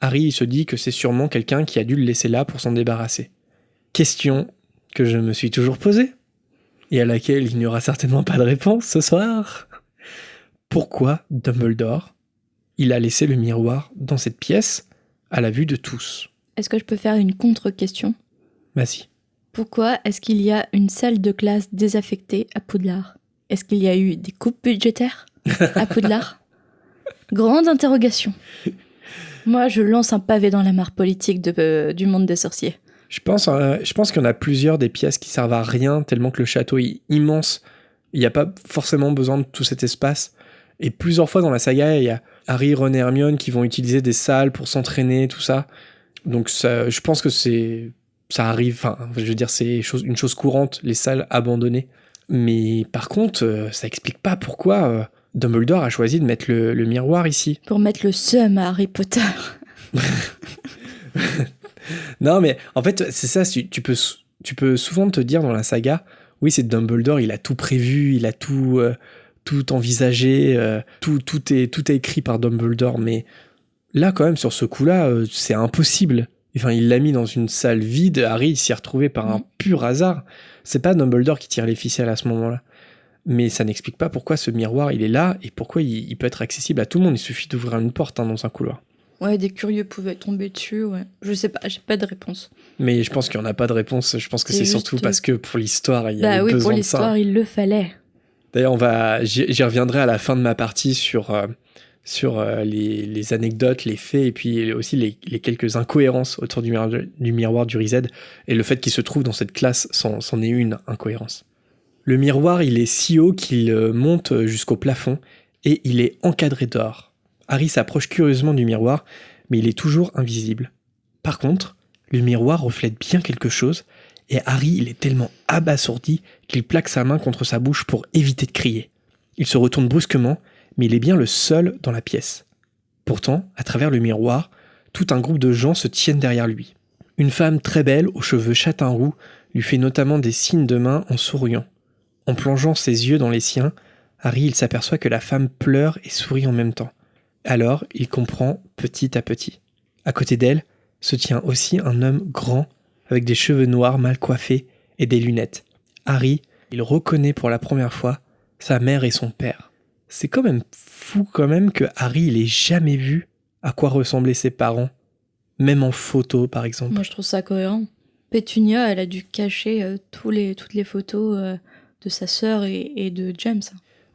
Harry il se dit que c'est sûrement quelqu'un qui a dû le laisser là pour s'en débarrasser. Question que je me suis toujours posée, et à laquelle il n'y aura certainement pas de réponse ce soir. Pourquoi Dumbledore, il a laissé le miroir dans cette pièce, à la vue de tous? Est-ce que je peux faire une contre-question? Vas-y. Pourquoi est-ce qu'il y a une salle de classe désaffectée à Poudlard? Est-ce qu'il y a eu des coupes budgétaires à Poudlard? Grande interrogation. Moi, je lance un pavé dans la mare politique du monde des sorciers. Je pense qu'il y en a plusieurs des pièces qui servent à rien, tellement que le château est immense. Il n'y a pas forcément besoin de tout cet espace. Et plusieurs fois dans la saga, il y a Harry, Ron et Hermione qui vont utiliser des salles pour s'entraîner, tout ça. Donc ça, je pense que ça arrive, c'est une chose courante, les salles abandonnées. Mais par contre, ça explique pas pourquoi Dumbledore a choisi de mettre le miroir ici. Pour mettre le seum à Harry Potter. Non, mais en fait, c'est ça, tu peux souvent te dire dans la saga, oui, c'est Dumbledore, il a tout prévu, il a tout envisagé, tout est écrit par Dumbledore, mais là, quand même, sur ce coup-là, c'est impossible. Enfin, il l'a mis dans une salle vide, Harry s'y est retrouvé par un pur hasard. C'est pas Dumbledore qui tire les ficelles à ce moment-là. Mais ça n'explique pas pourquoi ce miroir, il est là, et pourquoi il peut être accessible à tout le monde. Il suffit d'ouvrir une porte dans un couloir. Ouais, des curieux pouvaient tomber dessus, ouais. Je sais pas, j'ai pas de réponse. Mais je pense qu'il n'y en a pas de réponse. Je pense que c'est surtout parce que pour l'histoire, il y a besoin de ça. Bah oui, pour l'histoire, il le fallait. D'ailleurs, j'y reviendrai à la fin de ma partie sur les anecdotes, les faits, et puis aussi les quelques incohérences autour du miroir du Riséd, et le fait qu'il se trouve dans cette classe, c'en est une incohérence. Le miroir, il est si haut qu'il monte jusqu'au plafond, et il est encadré d'or. Harry s'approche curieusement du miroir, mais il est toujours invisible. Par contre, le miroir reflète bien quelque chose, et Harry il est tellement abasourdi qu'il plaque sa main contre sa bouche pour éviter de crier. Il se retourne brusquement, mais il est bien le seul dans la pièce. Pourtant, à travers le miroir, tout un groupe de gens se tiennent derrière lui. Une femme très belle, aux cheveux châtain roux, lui fait notamment des signes de main en souriant. En plongeant ses yeux dans les siens, Harry il s'aperçoit que la femme pleure et sourit en même temps. Alors, il comprend petit à petit. À côté d'elle, se tient aussi un homme grand, avec des cheveux noirs mal coiffés et des lunettes. Harry, il reconnaît pour la première fois sa mère et son père. C'est quand même fou que Harry, il ait jamais vu à quoi ressemblaient ses parents, même en photo par exemple. Moi je trouve ça cohérent. Pétunia, elle a dû cacher toutes les photos de sa sœur et de James.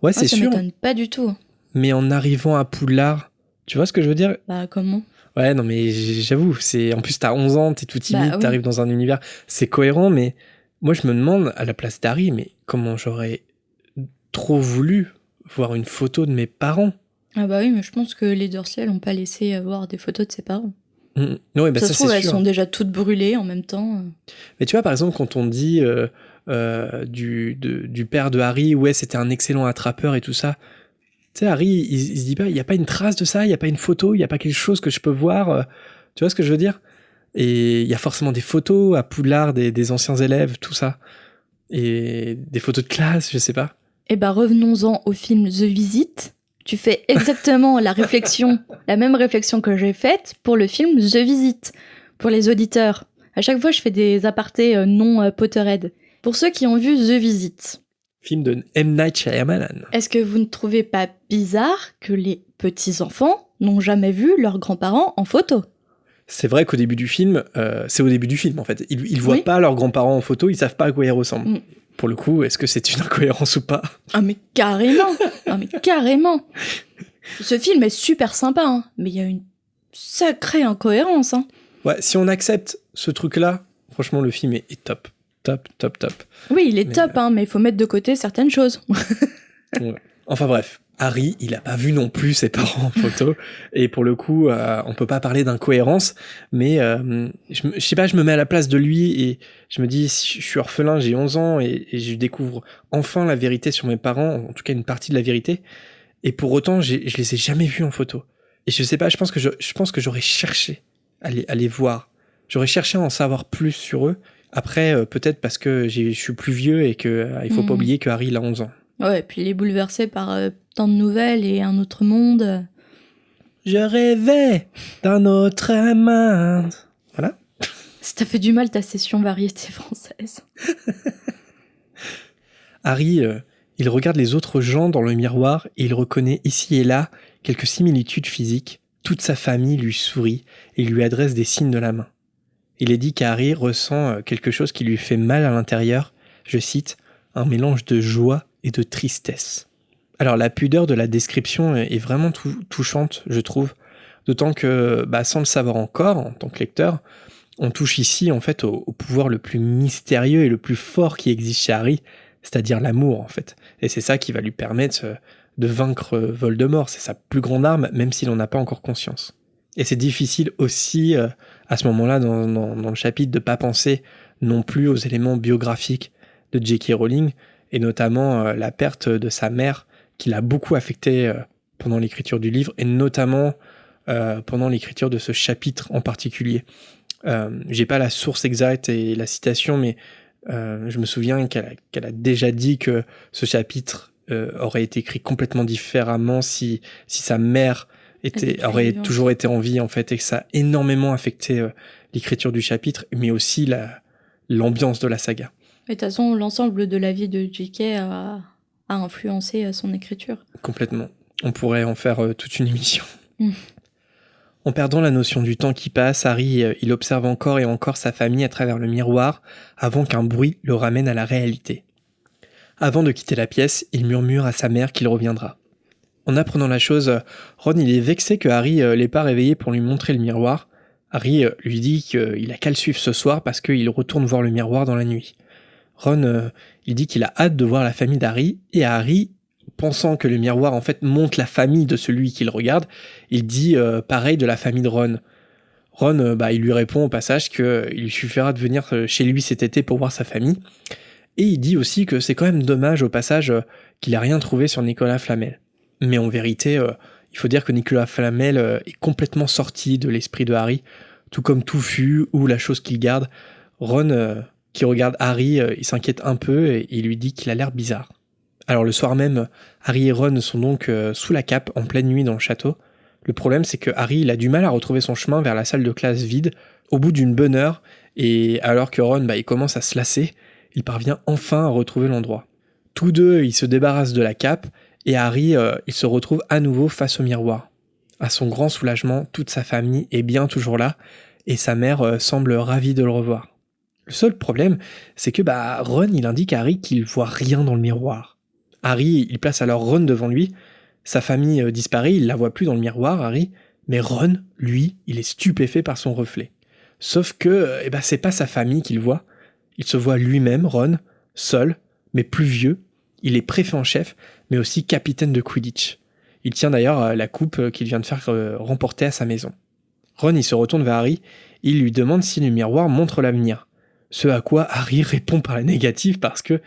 Ouais, c'est sûr. Ça m'étonne pas du tout. Mais en arrivant à Poudlard, tu vois ce que je veux dire? Bah comment? Ouais, non mais j'avoue, en plus t'as 11 ans, t'es tout timide, oui. T'arrives dans un univers, c'est cohérent, mais moi je me demande, à la place d'Harry, mais comment j'aurais trop voulu voir une photo de mes parents? Ah bah oui, mais je pense que les Dursley n'ont pas laissé voir des photos de ses parents. Oui, bah ça se trouve, elles sont déjà toutes brûlées en même temps. Mais tu vois, par exemple, quand on dit du père de Harry, ouais, c'était un excellent attrapeur et tout ça, tu sais, Harry, il se dit pas, il n'y a pas une trace de ça, il n'y a pas une photo, il n'y a pas quelque chose que je peux voir, tu vois ce que je veux dire? Et il y a forcément des photos à Poudlard, des anciens élèves, tout ça, et des photos de classe, je sais pas. Eh ben, revenons-en au film The Visit. Tu fais exactement la même réflexion que j'ai faite pour le film The Visit, pour les auditeurs. À chaque fois, je fais des apartés non Potterhead. Pour ceux qui ont vu The Visit, film de M. Night Shyamalan, est-ce que vous ne trouvez pas bizarre que les petits-enfants n'ont jamais vu leurs grands-parents en photo ? C'est vrai qu'au début du film, c'est au début du film en fait, ils voient pas leurs grands-parents en photo, ils savent pas à quoi ils ressemblent. Pour le coup, est-ce que c'est une incohérence ou pas ? Ah mais carrément. Ce film est super sympa, hein, mais il y a une sacrée incohérence. Hein. Ouais, si on accepte ce truc-là, franchement, le film est top. Top. Oui, il est top, mais il faut mettre de côté certaines choses. Ouais. Enfin bref, Harry, il a pas vu non plus ses parents en photo, et pour le coup, on peut pas parler d'incohérence, mais je sais pas, je me mets à la place de lui, et je me dis, si je suis orphelin, j'ai 11 ans, et je découvre enfin la vérité sur mes parents, en tout cas une partie de la vérité, et pour autant, je les ai jamais vus en photo. Et je sais pas, je pense que j'aurais cherché à les voir. J'aurais cherché à en savoir plus sur eux. Après, peut-être parce que je suis plus vieux et que il faut pas oublier que Harry, il a 11 ans. Ouais, et puis il est bouleversé par tant de nouvelles et un autre monde. Je rêvais d'un autre monde. Voilà. Ça t'a fait du mal ta session variété française. Harry, il regarde les autres gens dans le miroir et il reconnaît ici et là quelques similitudes physiques. Toute sa famille lui sourit et lui adresse des signes de la main. Il est dit qu'Harry ressent quelque chose qui lui fait mal à l'intérieur, je cite, « un mélange de joie et de tristesse ». Alors la pudeur de la description est vraiment touchante, je trouve, d'autant que, sans le savoir encore, en tant que lecteur, on touche ici en fait au pouvoir le plus mystérieux et le plus fort qui existe chez Harry, c'est-à-dire l'amour en fait. Et c'est ça qui va lui permettre de vaincre Voldemort, c'est sa plus grande arme, même s'il n'en a pas encore conscience. Et c'est difficile aussi, à ce moment-là, dans le chapitre, de ne pas penser non plus aux éléments biographiques de J.K. Rowling, et notamment la perte de sa mère, qui l'a beaucoup affecté pendant l'écriture du livre, et notamment pendant l'écriture de ce chapitre en particulier. J'ai pas la source exacte et la citation, mais je me souviens qu'elle a déjà dit que ce chapitre aurait été écrit complètement différemment si sa mère aurait toujours été en vie en fait, et que ça a énormément affecté l'écriture du chapitre, mais aussi l'ambiance de la saga. Et de toute façon, l'ensemble de la vie de J.K. a influencé son écriture. Complètement. On pourrait en faire toute une émission. En perdant la notion du temps qui passe, Harry il observe encore et encore sa famille à travers le miroir avant qu'un bruit le ramène à la réalité. Avant de quitter la pièce, il murmure à sa mère qu'il reviendra. En apprenant la chose, Ron il est vexé que Harry l'ait pas réveillé pour lui montrer le miroir. Harry lui dit qu'il a qu'à le suivre ce soir parce qu'il retourne voir le miroir dans la nuit. Ron il dit qu'il a hâte de voir la famille d'Harry, et à Harry, pensant que le miroir en fait montre la famille de celui qu'il regarde, il dit pareil de la famille de Ron. Ron il lui répond au passage qu'il lui suffira de venir chez lui cet été pour voir sa famille. Et il dit aussi que c'est quand même dommage au passage qu'il n'a rien trouvé sur Nicolas Flamel. Mais en vérité, il faut dire que Nicolas Flamel est complètement sorti de l'esprit de Harry, tout comme Touffu ou la chose qu'il garde. Ron, qui regarde Harry, il s'inquiète un peu et il lui dit qu'il a l'air bizarre. Alors le soir même, Harry et Ron sont donc sous la cape en pleine nuit dans le château. Le problème c'est que Harry il a du mal à retrouver son chemin vers la salle de classe vide au bout d'une bonne heure, et alors que Ron il commence à se lasser, il parvient enfin à retrouver l'endroit. Tous deux ils se débarrassent de la cape, et Harry il se retrouve à nouveau face au miroir. À son grand soulagement, toute sa famille est bien toujours là, et sa mère semble ravie de le revoir. Le seul problème, c'est que Ron il indique à Harry qu'il voit rien dans le miroir. Harry il place alors Ron devant lui, sa famille disparaît, il la voit plus dans le miroir, Harry, mais Ron, lui, il est stupéfait par son reflet. Sauf que c'est pas sa famille qu'il voit, il se voit lui-même, Ron, seul, mais plus vieux, il est préfet en chef, mais aussi capitaine de Quidditch. Il tient d'ailleurs la coupe qu'il vient de faire remporter à sa maison. Ron il se retourne vers Harry, il lui demande si le miroir montre l'avenir. Ce à quoi Harry répond par la négative parce que,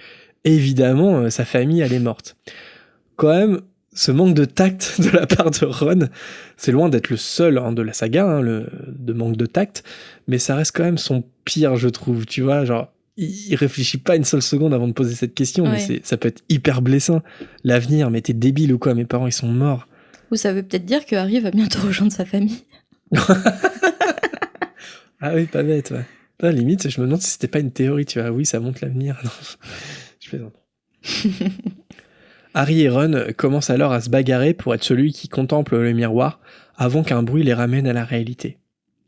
évidemment, sa famille elle est morte. Quand même, ce manque de tact de la part de Ron, c'est loin d'être le seul de la saga, de manque de tact, mais ça reste quand même son pire, je trouve, tu vois, genre, il réfléchit pas une seule seconde avant de poser cette question, ouais. Mais ça peut être hyper blessant. L'avenir, mais t'es débile ou quoi, mes parents ils sont morts. Ou ça veut peut-être dire que Harry va bientôt rejoindre sa famille. Ah oui, pas bête, ouais. Limite, je me demande si c'était pas une théorie, tu vois. Oui, ça montre l'avenir. Non, je plaisante. Harry et Ron commencent alors à se bagarrer pour être celui qui contemple le miroir avant qu'un bruit les ramène à la réalité.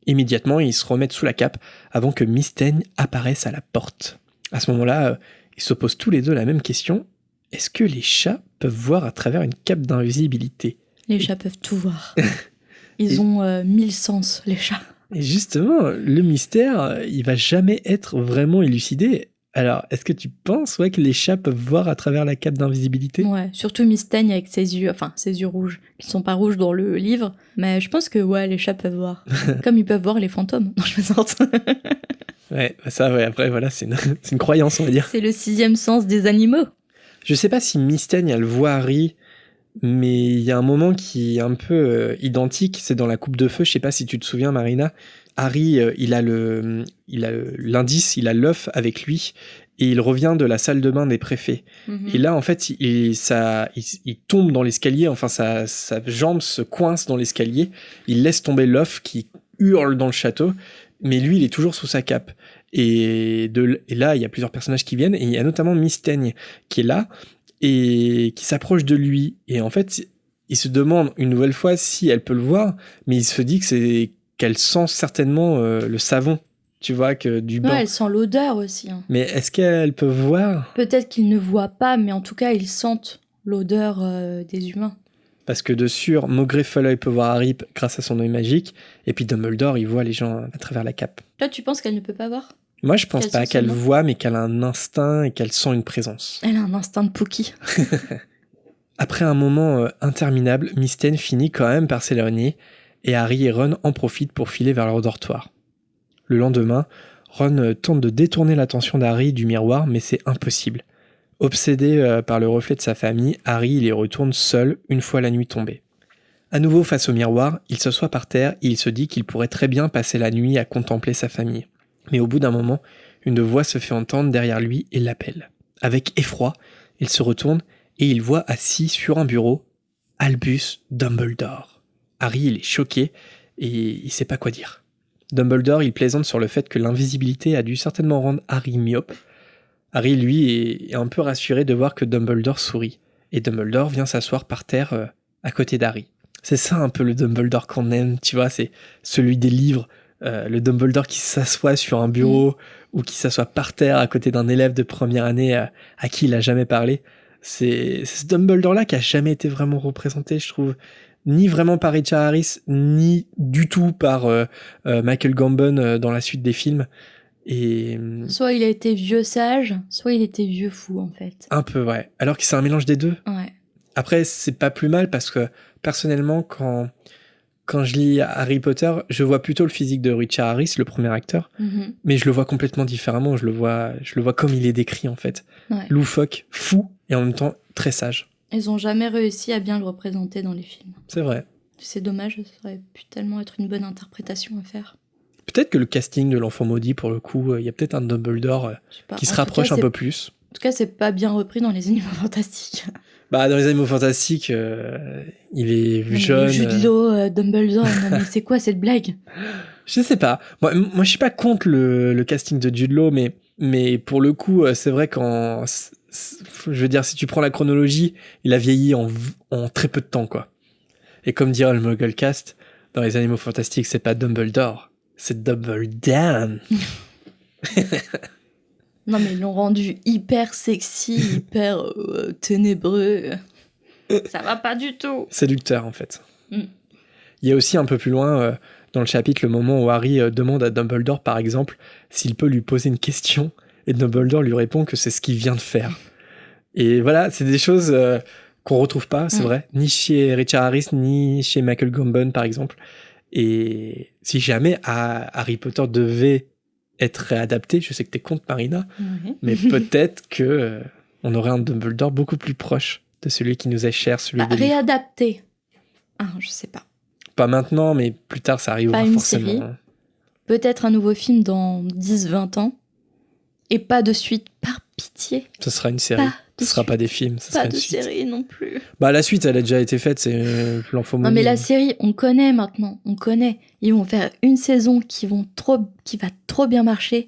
Immédiatement, ils se remettent sous la cape avant que Mystaigne apparaisse à la porte. À ce moment-là, ils se posent tous les deux la même question. Est-ce que les chats peuvent voir à travers une cape d'invisibilité ? Les chats peuvent tout voir. Ils ont 1000 sens, les chats. Et justement, le mystère, il va jamais être vraiment élucidé. Alors, est-ce que tu penses que les chats peuvent voir à travers la cape d'invisibilité ? Ouais, surtout Mystaigne avec ses yeux rouges, qui sont pas rouges dans le livre, mais je pense que les chats peuvent voir. Comme ils peuvent voir les fantômes. Non, je plaisante. Ouais, après, voilà, c'est une croyance, on va dire. C'est le 6e sens des animaux. Je sais pas si Mystaigne, elle voit Harry, mais il y a un moment qui est un peu identique, c'est dans la coupe de feu, je sais pas si tu te souviens, Marina. Harry, il a l'indice, il a l'œuf avec lui, et il revient de la salle de bain des préfets. Et là, en fait, il tombe dans l'escalier, enfin, sa jambe se coince dans l'escalier, il laisse tomber l'œuf qui hurle dans le château, mais lui, il est toujours sous sa cape. Et là, il y a plusieurs personnages qui viennent, et il y a notamment Mystaigne qui est là, et qui s'approche de lui. Et en fait, il se demande une nouvelle fois si elle peut le voir, mais il se dit qu'elle sent certainement le savon, tu vois, que du bain. Ouais, elle sent l'odeur aussi. Hein. Mais est-ce qu'elle peut voir ? Peut-être qu'ils ne voient pas, mais en tout cas, ils sentent l'odeur des humains. Parce que de sûr, Maugrey Folleuil peut voir Harry grâce à son œil magique, et puis Dumbledore, il voit les gens à travers la cape. Toi, tu penses qu'elle ne peut pas voir ? Moi, je pense pas qu'elle voit, mais qu'elle a un instinct et qu'elle sent une présence. Elle a un instinct de Pookie. Après un moment interminable, Mystaigne finit quand même par s'éloigner, et Harry et Ron en profitent pour filer vers leur dortoir. Le lendemain, Ron tente de détourner l'attention d'Harry du miroir, mais c'est impossible. Obsédé par le reflet de sa famille, Harry y retourne seul une fois la nuit tombée. À nouveau face au miroir, il s'assoit par terre et il se dit qu'il pourrait très bien passer la nuit à contempler sa famille. Mais au bout d'un moment, une voix se fait entendre derrière lui et l'appelle. Avec effroi, il se retourne et il voit assis sur un bureau Albus Dumbledore. Harry, il est choqué et il sait pas quoi dire. Dumbledore, il plaisante sur le fait que l'invisibilité a dû certainement rendre Harry myope. Harry, lui, est un peu rassuré de voir que Dumbledore sourit. Et Dumbledore vient s'asseoir par terre à côté d'Harry. C'est ça un peu le Dumbledore qu'on aime, tu vois, c'est celui des livres. Le Dumbledore qui s'assoit sur un bureau ou qui s'assoit par terre à côté d'un élève de première année à qui il a jamais parlé. C'est ce Dumbledore-là qui a jamais été vraiment représenté, je trouve. Ni vraiment par Richard Harris, ni du tout par Michael Gambon dans la suite des films. Et soit il a été vieux sage, soit il était vieux fou, en fait. Un peu, ouais. Alors que c'est un mélange des deux. Ouais. Après, c'est pas plus mal parce que, personnellement, quand je lis Harry Potter, je vois plutôt le physique de Richard Harris, le premier acteur, mais je le vois complètement différemment. Je le vois comme il est décrit, en fait. Ouais. Loufoque, fou, et en même temps très sage. Ils ont jamais réussi à bien le représenter dans les films. C'est vrai. C'est dommage, ça aurait pu tellement être une bonne interprétation à faire. Peut-être que le casting de l'enfant maudit, pour le coup, il y a peut-être un Dumbledore qui se rapproche un peu plus. En tout cas, c'est pas bien repris dans les Animaux Fantastiques. Bah, dans les Animaux Fantastiques, il est jeune. Jude Law, Dumbledore, non mais c'est quoi cette blague ? Je sais pas. Moi, je suis pas contre le casting de Jude Law, mais pour le coup, c'est vrai je veux dire, si tu prends la chronologie, il a vieilli en très peu de temps, quoi. Et comme dirait le Mugglecast, dans les Animaux Fantastiques, c'est pas Dumbledore, c'est Dumbledore. Non mais ils l'ont rendu hyper sexy, hyper ténébreux. Ça va pas du tout. Séducteur, en fait. Il y a aussi un peu plus loin, dans le chapitre, le moment où Harry demande à Dumbledore, par exemple, s'il peut lui poser une question, et Dumbledore lui répond que c'est ce qu'il vient de faire. Et voilà, c'est des choses qu'on retrouve pas, c'est vrai, ni chez Richard Harris, ni chez Michael Gambon, par exemple. Et si jamais Harry Potter devait être réadapté, je sais que t'es contre, Marina, mais peut-être que on aurait un Dumbledore beaucoup plus proche de celui qui nous est cher, celui des réadapté. Ah, je sais pas. Pas maintenant, mais plus tard, ça arrivera pas une forcément. Série. Peut-être un nouveau film dans 10-20 ans. Et pas de suite, par pitié. Ce sera une série. Pas Ce sera pas des films, ça sera Pas une de suite. série non plus. Bah la suite, elle a déjà été faite, c'est l'enfant Non mais la série, on connaît maintenant, on connaît. Ils vont faire une saison qui va trop bien marcher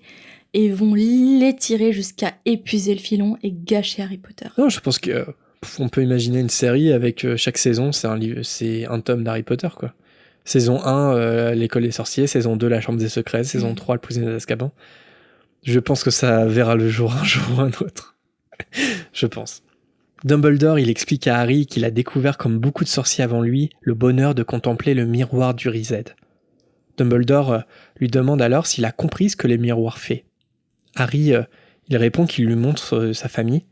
et ils vont l'étirer jusqu'à épuiser le filon et gâcher Harry Potter. Non, je pense que on peut imaginer une série avec chaque saison, c'est un tome d'Harry Potter, quoi. Saison 1, l'école des sorciers, saison 2, la chambre des secrets, saison 3, le prisonnier d'Azkaban. Je pense que ça verra le jour un jour ou un autre. Je pense. Dumbledore, il explique à Harry qu'il a découvert, comme beaucoup de sorciers avant lui, le bonheur de contempler le miroir du Riséd. Dumbledore lui demande alors s'il a compris ce que le miroir fait. Harry, il répond qu'il lui montre sa famille,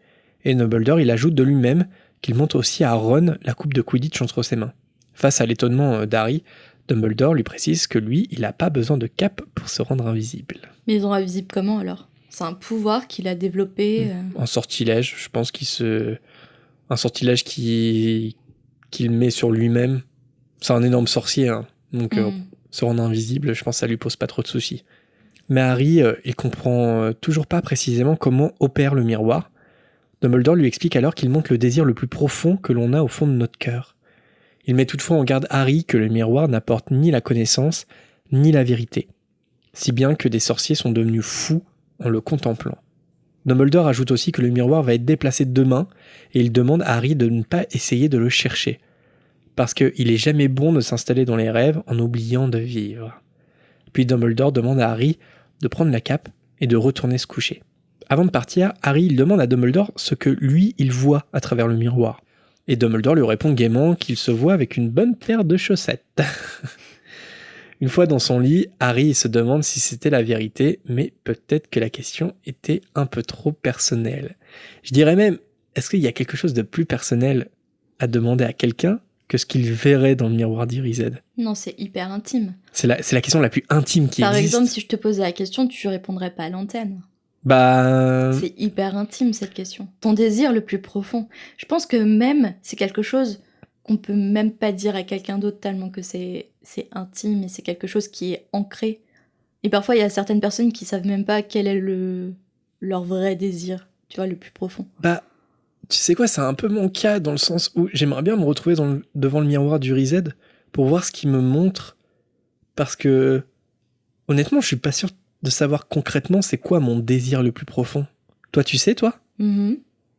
et Dumbledore, il ajoute de lui-même qu'il montre aussi à Ron la coupe de Quidditch entre ses mains. Face à l'étonnement d'Harry, Dumbledore lui précise que lui, il n'a pas besoin de cape pour se rendre invisible. Mais ils ont invisible comment alors ? C'est un pouvoir qu'il a développé. Un sortilège, je pense un sortilège qu'il met sur lui-même. C'est un énorme sorcier, hein. Donc se rendre invisible, je pense que ça lui pose pas trop de soucis. Mais Harry, il comprend toujours pas précisément comment opère le miroir. Dumbledore lui explique alors qu'il montre le désir le plus profond que l'on a au fond de notre cœur. Il met toutefois en garde Harry que le miroir n'apporte ni la connaissance, ni la vérité. Si bien que des sorciers sont devenus fous en le contemplant. Dumbledore ajoute aussi que le miroir va être déplacé demain et il demande à Harry de ne pas essayer de le chercher. Parce qu'il est jamais bon de s'installer dans les rêves en oubliant de vivre. Puis Dumbledore demande à Harry de prendre la cape et de retourner se coucher. Avant de partir, Harry il demande à Dumbledore ce que lui il voit à travers le miroir. Et Dumbledore lui répond gaiement qu'il se voit avec une bonne paire de chaussettes. Une fois dans son lit, Harry se demande si c'était la vérité, mais peut-être que la question était un peu trop personnelle. Je dirais même, est-ce qu'il y a quelque chose de plus personnel à demander à quelqu'un que ce qu'il verrait dans le miroir d'Irized ? Non, c'est hyper intime. C'est la question la plus intime qui existe. Par exemple, si je te posais la question, tu répondrais pas à l'antenne. Bah... C'est hyper intime cette question. Ton désir le plus profond. Je pense que même, c'est quelque chose qu'on peut même pas dire à quelqu'un d'autre tellement que c'est intime et c'est quelque chose qui est ancré. Et parfois, il y a certaines personnes qui savent même pas quel est leur vrai désir, tu vois, le plus profond. Bah, tu sais quoi, c'est un peu mon cas dans le sens où j'aimerais bien me retrouver devant le miroir du Riséd pour voir ce qu'il me montre. Parce que, honnêtement, je suis pas sûr de savoir concrètement c'est quoi mon désir le plus profond. Toi, tu sais, toi ?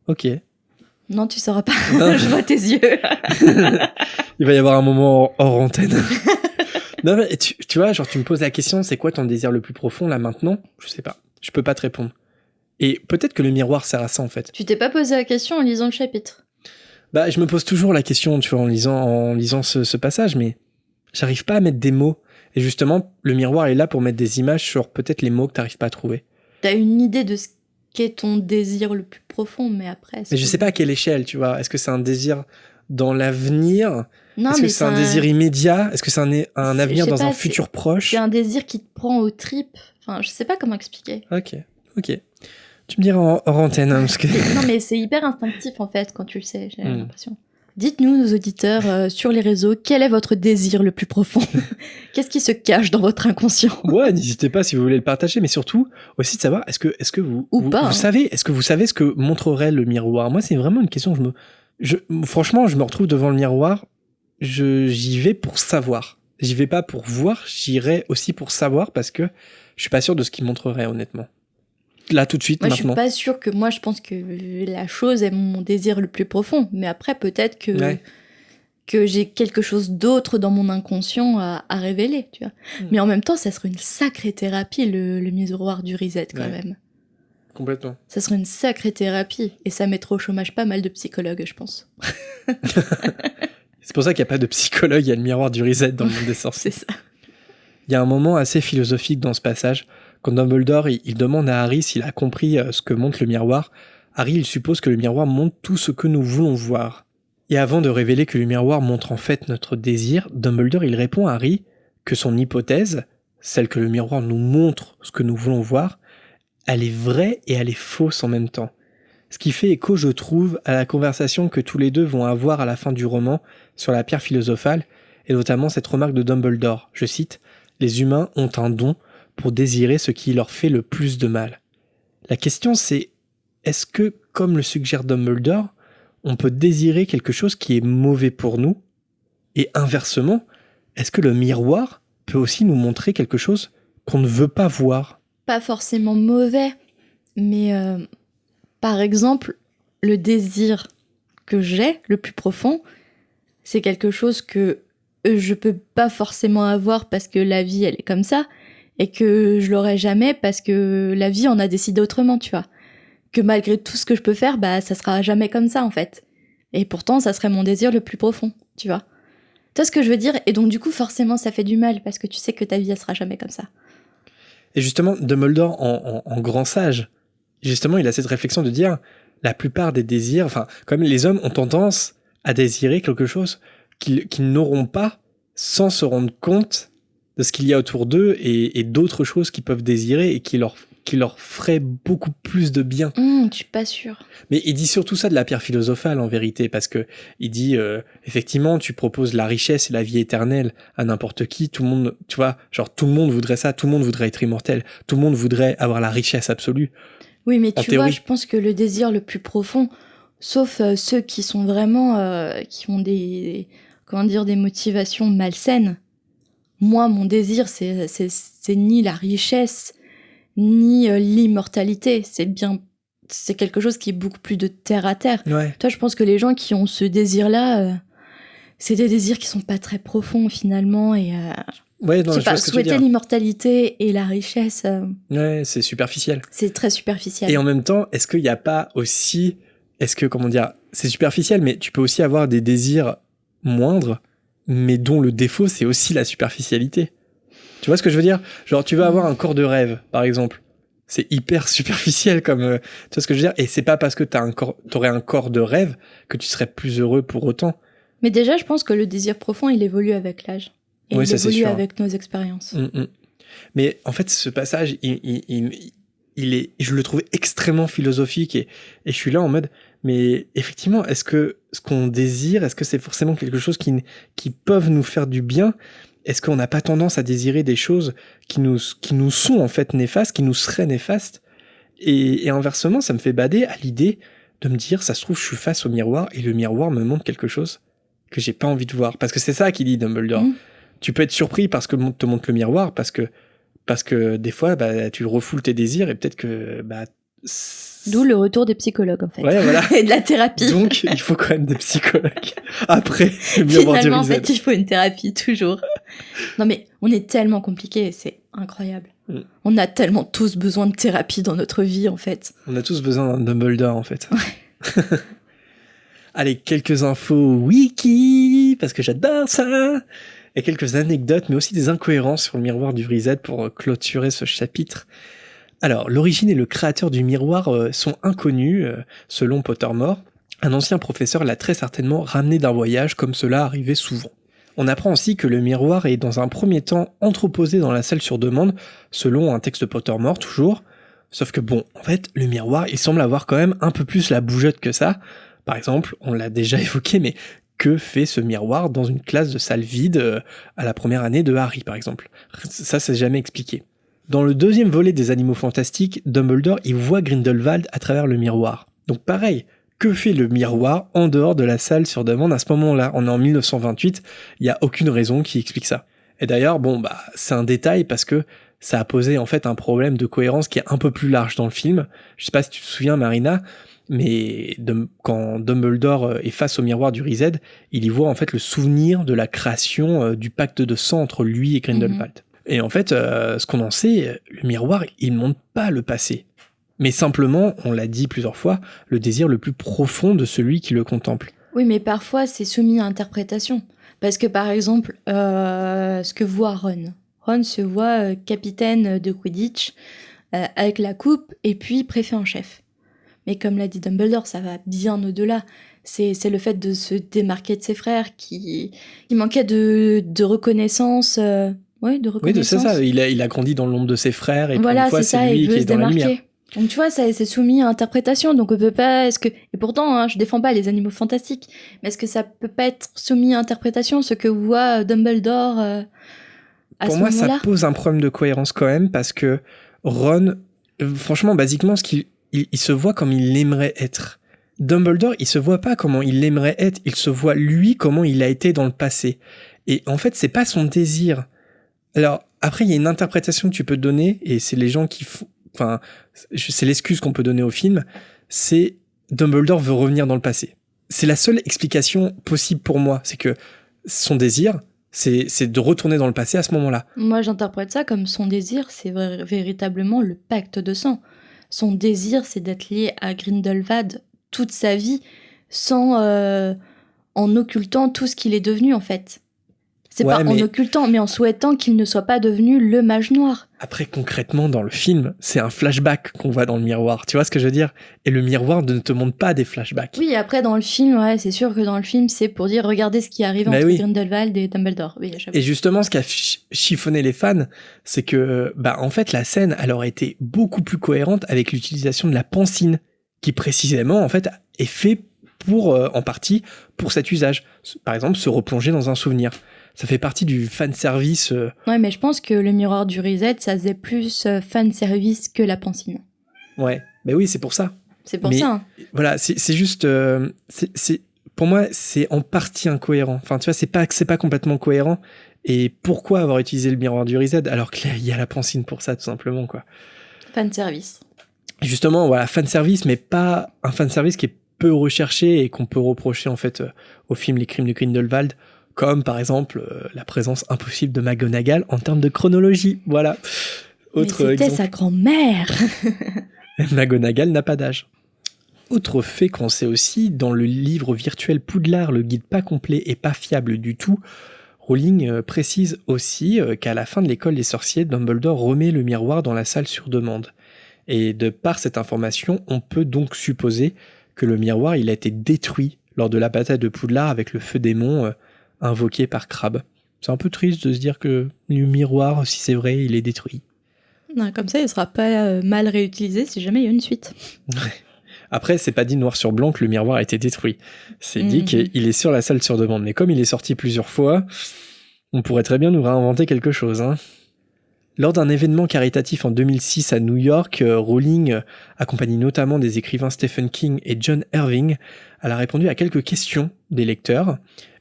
Ok. Non, tu sauras pas. Je vois tes yeux. Il va y avoir un moment hors antenne. Non, mais tu vois, genre, tu me poses la question, c'est quoi ton désir le plus profond, là, maintenant ? Je sais pas. Je peux pas te répondre. Et peut-être que le miroir sert à ça, en fait. Tu t'es pas posé la question en lisant le chapitre ? Bah, je me pose toujours la question, tu vois, en lisant ce passage, mais j'arrive pas à mettre des mots. Et justement, le miroir est là pour mettre des images sur peut-être les mots que t'arrives pas à trouver. T'as une idée de ce qu'est ton désir le plus profond, mais après... Mais je sais pas à quelle échelle, tu vois. Est-ce que c'est un désir dans l'avenir ? Non, Est-ce que mais c'est un désir immédiat ? Est-ce que c'est un avenir dans un futur proche ? C'est un désir qui te prend aux tripes. Enfin, je sais pas comment expliquer. Ok. Tu me diras hors antenne. Hein, parce que... Non, mais c'est hyper instinctif, en fait, quand tu le sais, j'ai l'impression. Dites-nous, nos auditeurs, sur les réseaux, quel est votre désir le plus profond ? Qu'est-ce qui se cache dans votre inconscient ? Ouais, n'hésitez pas si vous voulez le partager, mais surtout aussi de savoir, est-ce que vous savez ce que montrerait le miroir ? Moi, c'est vraiment une question franchement, je me retrouve devant le miroir, j'y vais pour savoir. J'y vais pas pour voir, j'irai aussi pour savoir parce que je suis pas sûr de ce qu'il montrerait, honnêtement. Là, tout de suite, moi, maintenant. Je suis pas sûre que moi, je pense que la chose est mon désir le plus profond. Mais après, peut-être que j'ai quelque chose d'autre dans mon inconscient à révéler, tu vois. Mais en même temps, ça serait une sacrée thérapie, le miroir du Riséd, quand même. Complètement. Ça serait une sacrée thérapie. Et ça mettrait au chômage pas mal de psychologues, je pense. C'est pour ça qu'il n'y a pas de psychologue, il y a le miroir du Riséd dans le monde des sorciers. C'est ça. Il y a un moment assez philosophique dans ce passage. Quand Dumbledore il demande à Harry s'il a compris ce que montre le miroir, Harry il suppose que le miroir montre tout ce que nous voulons voir. Et avant de révéler que le miroir montre en fait notre désir, Dumbledore il répond à Harry que son hypothèse, celle que le miroir nous montre ce que nous voulons voir, elle est vraie et elle est fausse en même temps. Ce qui fait écho, je trouve, à la conversation que tous les deux vont avoir à la fin du roman sur la pierre philosophale, et notamment cette remarque de Dumbledore, je cite, « Les humains ont un don pour désirer ce qui leur fait le plus de mal. » La question c'est, est-ce que comme le suggère Dumbledore, on peut désirer quelque chose qui est mauvais pour nous, et inversement, est-ce que le miroir peut aussi nous montrer quelque chose qu'on ne veut pas voir? Pas forcément mauvais, mais par exemple, le désir que j'ai, le plus profond, c'est quelque chose que je peux pas forcément avoir parce que la vie, elle est comme ça, et que je l'aurai jamais parce que la vie en a décidé autrement, tu vois. Que malgré tout ce que je peux faire, bah ça sera jamais comme ça, en fait. Et pourtant, ça serait mon désir le plus profond, tu vois. Tu vois ce que je veux dire? Et donc, du coup, forcément, ça fait du mal, parce que tu sais que ta vie, elle sera jamais comme ça. Et justement, Dumbledore, en grand sage, justement, il a cette réflexion de dire, la plupart des désirs, enfin, comme les hommes ont tendance à désirer quelque chose qu'ils n'auront pas sans se rendre compte de ce qu'il y a autour d'eux et d'autres choses qu'ils peuvent désirer et qui leur ferait beaucoup plus de bien. Je suis pas sûre. Mais il dit surtout ça de la pierre philosophale, en vérité, parce que il dit, effectivement, tu proposes la richesse et la vie éternelle à n'importe qui, tout le monde, tu vois, genre tout le monde voudrait ça, tout le monde voudrait être immortel, tout le monde voudrait avoir la richesse absolue. Oui, mais tu vois, je pense que le désir le plus profond, sauf ceux qui sont vraiment, qui ont des motivations malsaines, moi, mon désir, c'est ni la richesse, ni l'immortalité. C'est quelque chose qui est beaucoup plus de terre à terre. Ouais. Toi, je pense que les gens qui ont ce désir-là, c'est des désirs qui sont pas très profonds finalement. Et ouais, non, je sais pas, souhaiter l'immortalité et la richesse. Ouais, c'est superficiel. C'est très superficiel. Et en même temps, est-ce qu'il n'y a pas aussi, c'est superficiel, mais tu peux aussi avoir des désirs moindres, mais dont le défaut, c'est aussi la superficialité. Tu vois ce que je veux dire? Genre, tu vas avoir un corps de rêve, par exemple. C'est hyper superficiel comme... tu vois ce que je veux dire? Et c'est pas parce que t'aurais un corps de rêve que tu serais plus heureux pour autant. Mais déjà, je pense que le désir profond, il évolue avec l'âge. Et oui, il ça, évolue avec nos expériences. Mais en fait, ce passage, je le trouve extrêmement philosophique et je suis là en mode, mais effectivement, est-ce que ce qu'on désire, est-ce que c'est forcément quelque chose qui peuvent nous faire du bien? Est-ce qu'on n'a pas tendance à désirer des choses qui nous sont en fait néfastes, qui nous seraient néfastes? Et inversement, ça me fait bader à l'idée de me dire, ça se trouve, je suis face au miroir et le miroir me montre quelque chose que j'ai pas envie de voir. Parce que c'est ça qu'il dit Dumbledore. Tu peux être surpris parce que te montre le miroir, parce que des fois, bah, tu refoules tes désirs et peut-être que... Bah, d'où le retour des psychologues, en fait. Ouais, voilà. Et de la thérapie. Donc, il faut quand même des psychologues. Après, le miroir du Finalement, en Riset. fait, il faut une thérapie, toujours. Non, mais on est tellement compliqués, c'est incroyable. On a tellement tous besoin de thérapie dans notre vie, en fait. On a tous besoin d'un Dumbledore, en fait. Ouais. Allez, quelques infos wiki, parce que j'adore ça. Et quelques anecdotes, mais aussi des incohérences sur le miroir du Riset pour clôturer ce chapitre. Alors, l'origine et le créateur du miroir sont inconnus, selon Pottermore. Un ancien professeur l'a très certainement ramené d'un voyage, comme cela arrivait souvent. On apprend aussi que le miroir est dans un premier temps entreposé dans la salle sur demande, selon un texte de Pottermore toujours. Sauf que bon, en fait, le miroir, il semble avoir quand même un peu plus la bougeotte que ça. Par exemple, on l'a déjà évoqué, mais que fait ce miroir dans une classe de salle vide à la première année de Harry, par exemple? Ça, c'est jamais expliqué. Dans le deuxième volet des Animaux Fantastiques, Dumbledore y voit Grindelwald à travers le miroir. Donc pareil, que fait le miroir en dehors de la salle sur demande à ce moment-là? On est en 1928, il n'y a aucune raison qui explique ça. Et d'ailleurs, bon, bah, c'est un détail parce que ça a posé en fait un problème de cohérence qui est un peu plus large dans le film. Je sais pas si tu te souviens, Marina, mais quand Dumbledore est face au miroir du Riset, il y voit en fait le souvenir de la création du pacte de sang entre lui et Grindelwald. Et en fait, ce qu'on en sait, le miroir, il ne montre pas le passé. Mais simplement, on l'a dit plusieurs fois, le désir le plus profond de celui qui le contemple. Oui, mais parfois, c'est soumis à interprétation. Parce que, par exemple, ce que voit Ron. Ron se voit capitaine de Quidditch avec la coupe et puis préfet en chef. Mais comme l'a dit Dumbledore, ça va bien au-delà. C'est le fait de se démarquer de ses frères qui manquait de reconnaissance... Oui, de reconnaissance. Oui, c'est ça. Il a grandi dans l'ombre de ses frères et voilà, puis une fois, c'est lui qui est dans la lumière. Donc tu vois, ça c'est soumis à interprétation. Donc on peut pas. Et pourtant, hein, je défends pas les animaux fantastiques, mais est-ce que ça peut pas être soumis à interprétation ce que voit Dumbledore à Pour ce moi, moment-là? ça pose un problème de cohérence quand même parce que Ron, franchement, basiquement, il se voit comme il aimerait être. Dumbledore, il se voit pas comment il aimerait être, il se voit lui comment il a été dans le passé. Et en fait, c'est pas son désir. Alors, après, il y a une interprétation que tu peux donner, et c'est les gens qui font... Enfin, c'est l'excuse qu'on peut donner au film, c'est Dumbledore veut revenir dans le passé. C'est la seule explication possible pour moi, c'est que son désir, c'est de retourner dans le passé à ce moment-là. Moi, j'interprète ça comme son désir, c'est véritablement le pacte de sang. Son désir, c'est d'être lié à Grindelwald toute sa vie, en occultant tout ce qu'il est devenu, en fait. C'est pas en occultant, mais en souhaitant qu'il ne soit pas devenu le mage noir. Après, concrètement, dans le film, c'est un flashback qu'on voit dans le miroir. Tu vois ce que je veux dire ? Et le miroir ne te montre pas des flashbacks. Oui, après, dans le film, ouais, c'est sûr que dans le film, c'est pour dire, regardez ce qui arrive entre Grindelwald et Dumbledore. Oui, et justement, ce qui a chiffonné les fans, c'est que, en fait, la scène, elle aurait été beaucoup plus cohérente avec l'utilisation de la pancine, qui précisément, en fait, est fait en partie, pour cet usage. Par exemple, se replonger dans un souvenir. Ça fait partie du fanservice. Ouais, mais je pense que le miroir du reset, ça faisait plus fanservice que la pancine. Ouais, mais oui, c'est pour ça. C'est pour ça. Hein. Voilà, c'est juste... pour moi, c'est en partie incohérent. Enfin, tu vois, c'est pas complètement cohérent. Et pourquoi avoir utilisé le miroir du reset alors qu'il y a la pancine pour ça, tout simplement, quoi. Fanservice. Justement, voilà, fanservice, mais pas un fanservice qui est peu recherché et qu'on peut reprocher, en fait, au film Les Crimes de Grindelwald, comme, par exemple, la présence impossible de McGonagall en termes de chronologie. Voilà. Autre mais c'était exemple. Sa grand-mère. McGonagall n'a pas d'âge. Autre fait qu'on sait aussi, dans le livre virtuel Poudlard, le guide pas complet et pas fiable du tout, Rowling précise aussi qu'à la fin de l'école des sorciers, Dumbledore remet le miroir dans la salle sur demande. Et de par cette information, on peut donc supposer que le miroir il a été détruit lors de la bataille de Poudlard avec le feu démon invoqué par Crabbe. C'est un peu triste de se dire que le miroir, si c'est vrai, il est détruit. Non, comme ça, il ne sera pas mal réutilisé si jamais il y a une suite. Après, c'est pas dit noir sur blanc que le miroir a été détruit. C'est dit qu'il est sur la salle sur demande. Mais comme il est sorti plusieurs fois, on pourrait très bien nous réinventer quelque chose, hein. Lors d'un événement caritatif en 2006 à New York, Rowling, accompagnée notamment des écrivains Stephen King et John Irving, elle a répondu à quelques questions des lecteurs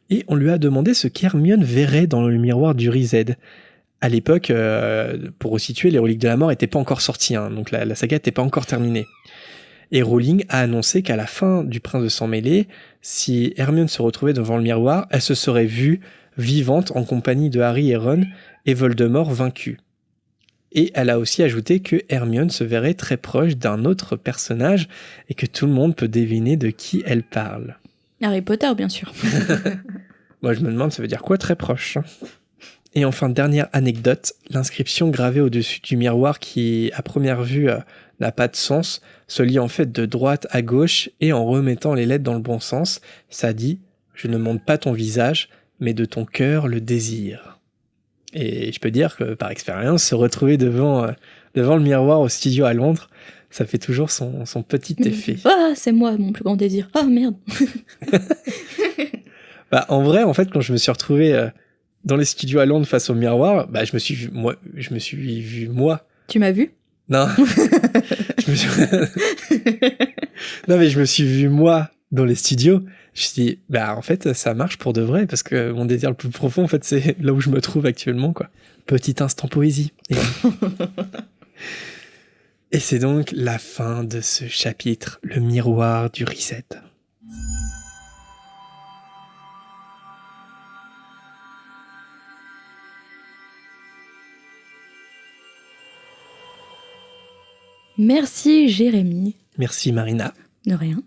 et on lui a demandé ce qu'Hermione verrait dans le miroir du Riséd. À l'époque, pour resituer, les Reliques de la Mort n'étaient pas encore sorties, hein, donc la saga n'était pas encore terminée. Et Rowling a annoncé qu'à la fin du Prince de Sang Mêlé, si Hermione se retrouvait devant le miroir, elle se serait vue vivante en compagnie de Harry et Ron et Voldemort vaincu. Et elle a aussi ajouté que Hermione se verrait très proche d'un autre personnage et que tout le monde peut deviner de qui elle parle. Harry Potter, bien sûr. Moi, je me demande, ça veut dire quoi, très proche ? Et enfin, dernière anecdote, l'inscription gravée au-dessus du miroir qui, à première vue, n'a pas de sens, se lit en fait de droite à gauche et en remettant les lettres dans le bon sens, ça dit « Je ne montre pas ton visage, mais de ton cœur le désir ». Et je peux dire que, par expérience, se retrouver devant le miroir au studio à Londres, ça fait toujours son petit effet. Ah, c'est moi, mon plus grand désir. Ah, merde. En vrai, en fait, quand je me suis retrouvé dans les studios à Londres face au miroir, je me suis vu moi. Tu m'as vu ? Non. Non, mais je me suis vu moi dans les studios. Je me suis dit, en fait, ça marche pour de vrai, parce que mon désir le plus profond, en fait, c'est là où je me trouve actuellement, quoi. Petit instant poésie. Et c'est donc la fin de ce chapitre, le miroir du Reset. Merci Jérémy. Merci Marina. De rien.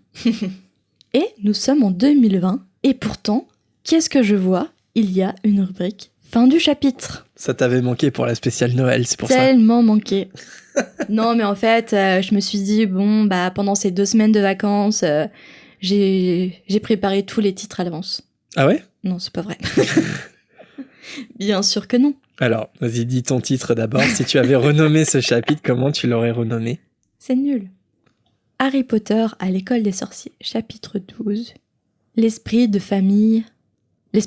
Et nous sommes en 2020, et pourtant, qu'est-ce que je vois ? Il y a une rubrique fin du chapitre. Ça t'avait manqué pour la spéciale Noël, c'est pour ça. Tellement manqué. Non, mais en fait, je me suis dit, pendant ces 2 semaines de vacances, j'ai préparé tous les titres à l'avance. Ah ouais ? Non, c'est pas vrai. Bien sûr que non. Alors, vas-y, dis ton titre d'abord. Si tu avais renommé ce chapitre, comment tu l'aurais renommé ? C'est nul. Harry Potter à l'école des sorciers, chapitre 12. L'esprit de famille. Ouais,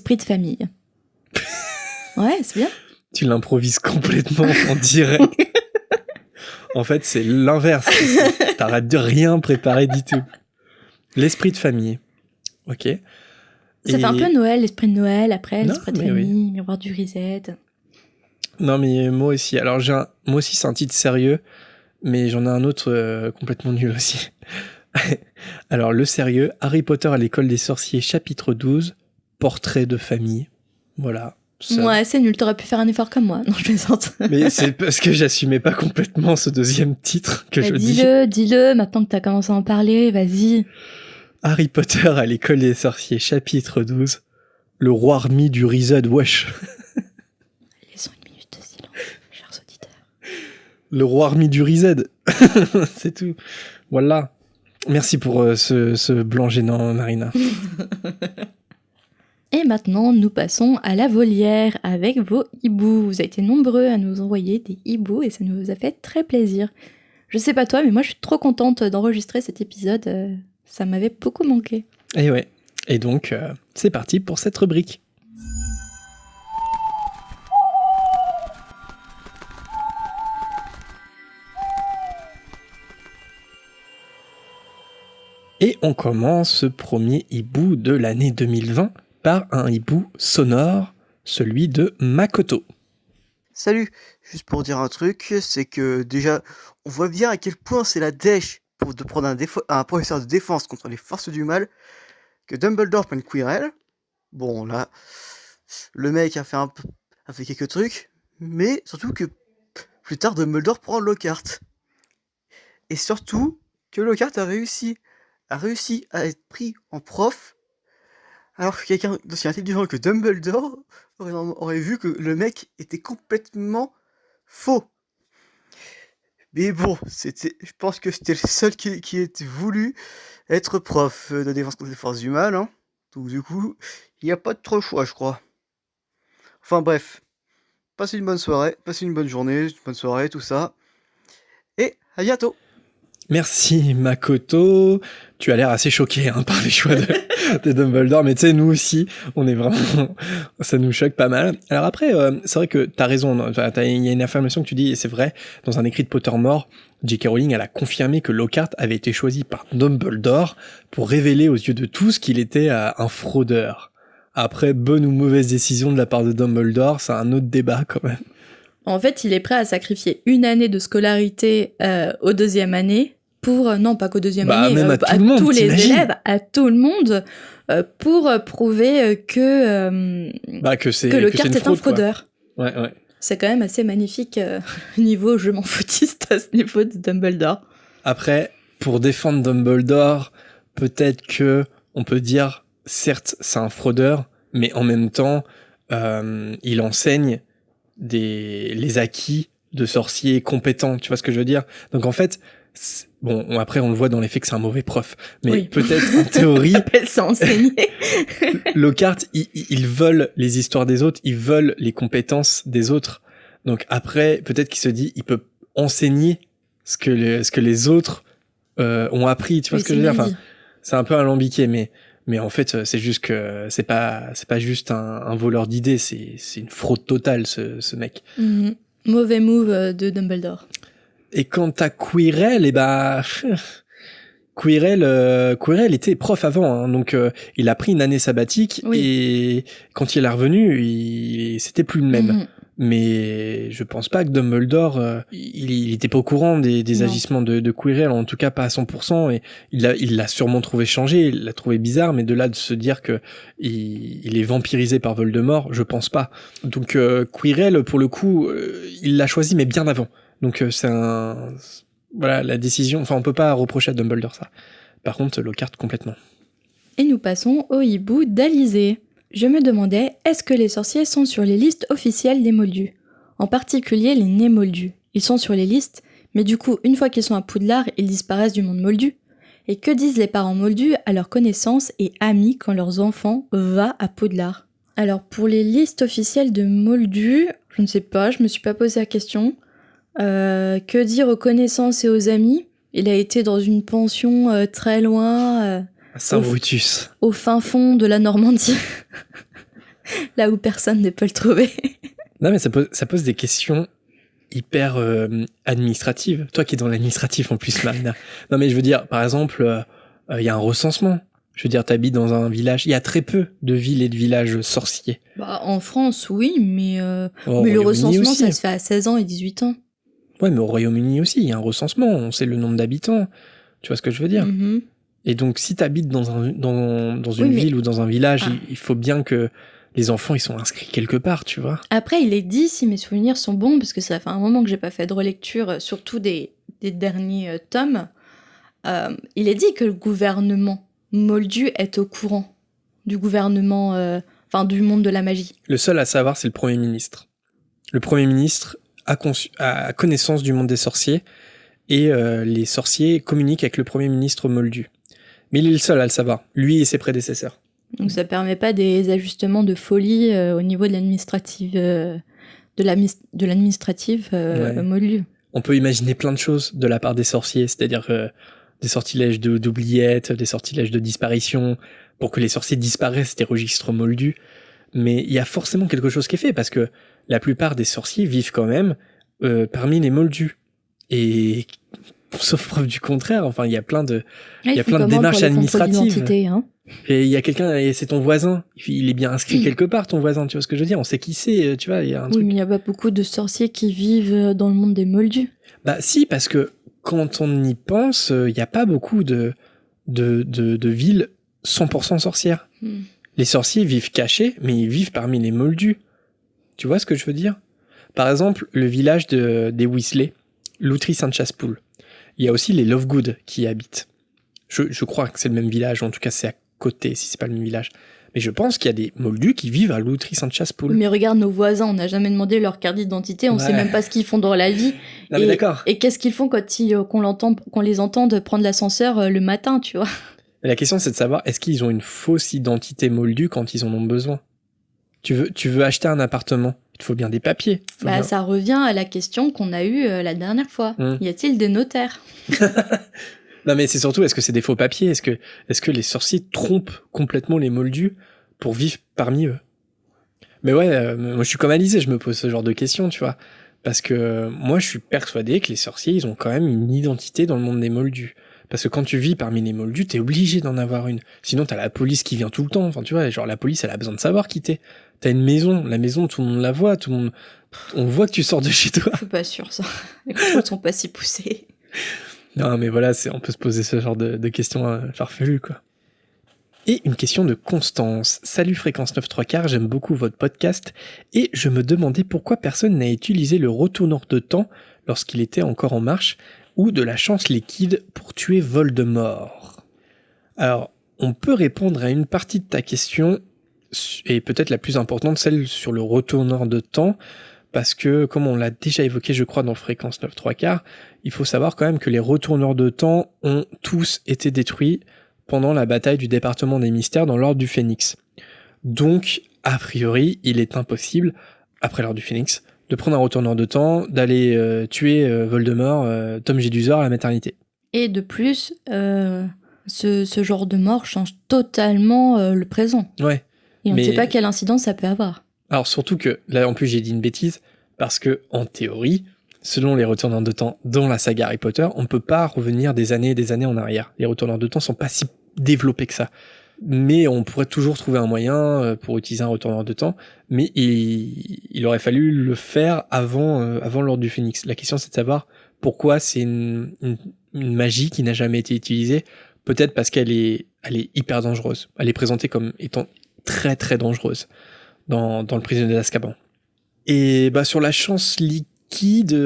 c'est bien. Tu l'improvises complètement en direct. En fait, c'est l'inverse. T'arrêtes de rien préparer du tout. L'esprit de famille. Ok. Ça fait un peu Noël, l'esprit de Noël, après, Non, l'esprit de mais famille, miroir du reset. Non, mais moi aussi. Alors, moi aussi, c'est un titre sérieux, mais j'en ai un autre complètement nul aussi. Alors, le sérieux, Harry Potter à l'école des sorciers, chapitre 12, portrait de famille. Voilà. Ça. Ouais, c'est nul, t'aurais pu faire un effort comme moi. Non, je plaisante. Mais c'est parce que j'assumais pas complètement ce deuxième titre que je dis. Dis-le, maintenant que t'as commencé à en parler, vas-y. Harry Potter à l'école des sorciers, chapitre 12, le roi Remy du Rizod, wesh. Laissons une minute de silence, chers auditeurs. Le roi Remy du Rizod. C'est tout. Voilà. Merci pour ce blanc gênant, Marina. Et maintenant, nous passons à la volière avec vos hiboux. Vous avez été nombreux à nous envoyer des hiboux et ça nous a fait très plaisir. Je sais pas toi, mais moi je suis trop contente d'enregistrer cet épisode. Ça m'avait beaucoup manqué. Et ouais. Et donc, c'est parti pour cette rubrique. Et on commence ce premier hibou de l'année 2020 par un hibou sonore, celui de Makoto. Salut, juste pour dire un truc, c'est que déjà, on voit bien à quel point c'est la dèche de prendre un professeur de défense contre les forces du mal, que Dumbledore prenne Quirrell. Bon, là, le mec a fait quelques trucs, mais surtout que plus tard, Dumbledore prend Lockhart. Et surtout, que Lockhart a réussi à être pris en prof, alors que quelqu'un d'aussi intelligent que Dumbledore aurait vu que le mec était complètement faux. Mais bon, je pense que c'était le seul qui était voulu être prof de défense contre les forces du mal. Hein. Donc du coup, il n'y a pas de trop choix, je crois. Enfin bref, passez une bonne soirée, passez une bonne journée, une bonne soirée, tout ça. Et à bientôt. Merci Makoto. Tu as l'air assez choqué par les choix de Dumbledore, mais tu sais, nous aussi, on est vraiment... ça nous choque pas mal. Alors après, c'est vrai que t'as raison, il y a une affirmation que tu dis, et c'est vrai, dans un écrit de Pottermore, J.K. Rowling, elle a confirmé que Lockhart avait été choisi par Dumbledore pour révéler aux yeux de tous qu'il était un fraudeur. Après, bonne ou mauvaise décision de la part de Dumbledore, c'est un autre débat quand même. En fait, il est prêt à sacrifier une année de scolarité aux deuxième année pour, non pas qu'aux deuxième année, même à monde, tous les t'imagines élèves, à tout le monde, pour prouver que Lockhart est un fraudeur. Ouais. C'est quand même assez magnifique niveau je m'en foutiste à ce niveau de Dumbledore. Après, pour défendre Dumbledore, peut-être que on peut dire, certes, c'est un fraudeur, mais en même temps, il enseigne les acquis de sorciers compétents, tu vois ce que je veux dire? Donc en fait, bon, après on le voit dans les faits que c'est un mauvais prof, mais oui. Peut-être en théorie... appelle ça enseigner. Lockhart, il vole les histoires des autres, il vole les compétences des autres. Donc après, peut-être qu'il se dit, il peut enseigner ce que les autres ont appris, tu vois ce que je veux dire? Enfin, c'est un peu alambiqué, mais en fait, c'est juste que c'est pas juste un voleur d'idées, c'est une fraude totale, ce mec. Mm-hmm. Mauvais move de Dumbledore. Et quant à Quirrell, Quirrell était prof avant, hein, donc il a pris une année sabbatique, oui. Et quand il est revenu, c'était plus le même. Mm-hmm. Mais je pense pas que Dumbledore, il était pas au courant des agissements de Quirrell, en tout cas pas à 100%, et il l'a sûrement trouvé changé, il l'a trouvé bizarre, mais de là de se dire que il est vampirisé par Voldemort, je pense pas. Donc Quirrell, pour le coup, il l'a choisi, mais bien avant. Donc voilà, la décision, enfin on peut pas reprocher à Dumbledore ça. Par contre, Lockhart complètement. Et nous passons au hibou d'Alizé. Je me demandais, est-ce que les sorciers sont sur les listes officielles des Moldus? En particulier les nés Moldus. Ils sont sur les listes, mais du coup, une fois qu'ils sont à Poudlard, ils disparaissent du monde Moldu. Et que disent les parents Moldus à leurs connaissances et amis quand leurs enfants vont à Poudlard? Alors, pour les listes officielles de Moldus, je ne sais pas, je me suis pas posé la question. Que dire aux connaissances et aux amis? Il a été dans une pension très loin... Saint-Brutus. Au fin fond de la Normandie. Là où personne ne peut le trouver. Non, mais ça pose des questions hyper administrative. Toi qui es dans l'administratif en plus, Marina. Non mais je veux dire, par exemple, il y a un recensement. Je veux dire, t'habites dans un village. Il y a très peu de villes et de villages sorciers. Bah, en France, oui, mais le recensement, aussi. Ça se fait à 16 ans et 18 ans. Ouais, mais au Royaume-Uni aussi, il y a un recensement. On sait le nombre d'habitants. Tu vois ce que je veux dire ? Et donc, si t'habites dans une ville ou dans un village, il faut bien que les enfants, ils sont inscrits quelque part, tu vois. Après, il est dit, si mes souvenirs sont bons, parce que ça fait un moment que j'ai pas fait de relecture, surtout des derniers tomes, il est dit que le gouvernement moldu est au courant du gouvernement, du monde de la magie. Le seul à savoir, c'est le Premier ministre. Le Premier ministre a connaissance du monde des sorciers et les sorciers communiquent avec le Premier ministre moldu. Mais il est le seul à le savoir, lui et ses prédécesseurs. Donc ça permet pas des ajustements de folie au niveau de l'administrative, moldu. On peut imaginer plein de choses de la part des sorciers, c'est-à-dire des sortilèges d'oubliettes, des sortilèges de disparition, pour que les sorciers disparaissent des registres moldus. Mais il y a forcément quelque chose qui est fait, parce que la plupart des sorciers vivent quand même parmi les moldus. Et sauf preuve du contraire, enfin, il y a plein de démarches administratives. Et il y a quelqu'un, et c'est ton voisin, il est bien inscrit quelque part, ton voisin, tu vois ce que je veux dire, on sait qui c'est, tu vois, il y a un truc. Oui, mais il n'y a pas beaucoup de sorciers qui vivent dans le monde des moldus. Bah si, parce que quand on y pense, il n'y a pas beaucoup de villes 100% sorcières. Les sorciers vivent cachés, mais ils vivent parmi les moldus. Tu vois ce que je veux dire ? Par exemple, le village des Weasley, Loutry-Sainte-Chassepoule. Il y a aussi les Lovegood qui y habitent. Je crois que c'est le même village, en tout cas c'est à côté, si c'est pas le même village. Mais je pense qu'il y a des moldus qui vivent à Loutry-Sainte-Chassepoule. Mais regarde nos voisins, on n'a jamais demandé leur carte d'identité, on sait même pas ce qu'ils font dans la vie. Non, mais d'accord. Et qu'est-ce qu'ils font quand qu'on les entende prendre l'ascenseur le matin, tu vois ? La question c'est de savoir, est-ce qu'ils ont une fausse identité moldue quand ils en ont besoin ? Tu veux acheter un appartement, il te faut bien des papiers. Ça revient à la question qu'on a eue la dernière fois. Y a-t-il des notaires ? Non mais c'est surtout, est-ce que c'est des faux papiers ? Est-ce que les sorciers trompent complètement les moldus pour vivre parmi eux ? Mais ouais, moi je suis comme Alizé, je me pose ce genre de questions, tu vois. Parce que moi je suis persuadé que les sorciers, ils ont quand même une identité dans le monde des moldus. Parce que quand tu vis parmi les moldus, t'es obligé d'en avoir une. Sinon t'as la police qui vient tout le temps, enfin tu vois, genre la police elle a besoin de savoir qui t'es. T'as une maison, la maison tout le monde la voit, on voit que tu sors de chez toi. Je suis pas sûre ça, les choses sont pas si poussées. Non mais voilà, on peut se poser ce genre de questions farfelues quoi. Et une question de Constance. Salut Fréquence 9/3, j'aime beaucoup votre podcast et je me demandais pourquoi personne n'a utilisé le retourneur de temps lorsqu'il était encore en marche ou de la chance liquide pour tuer Voldemort. Alors, on peut répondre à une partie de ta question et peut-être la plus importante, celle sur le retourneur de temps, parce que, comme on l'a déjà évoqué, je crois, dans Fréquence 9/3, il faut savoir quand même que les retourneurs de temps ont tous été détruits pendant la bataille du département des mystères dans l'Ordre du Phénix. Donc, a priori, il est impossible, après l'Ordre du Phénix, de prendre un retourneur de temps, d'aller tuer Voldemort, Tom Jedusor à la maternité. Et de plus, ce genre de mort change totalement le présent. Ouais. Et on ne sait pas quelle incidence ça peut avoir. Alors surtout que, là en plus j'ai dit une bêtise, parce que en théorie, selon les retourneurs de temps dans la saga Harry Potter, on peut pas revenir des années et des années en arrière. Les retourneurs de temps sont pas si développés que ça. Mais on pourrait toujours trouver un moyen pour utiliser un retourneur de temps, mais il aurait fallu le faire avant l'Ordre du Phénix. La question c'est de savoir pourquoi c'est une magie qui n'a jamais été utilisée. Peut-être parce qu'elle est hyper dangereuse. Elle est présentée comme étant très très dangereuse dans le prisonnier d'Azkaban. Et sur la chance liquide,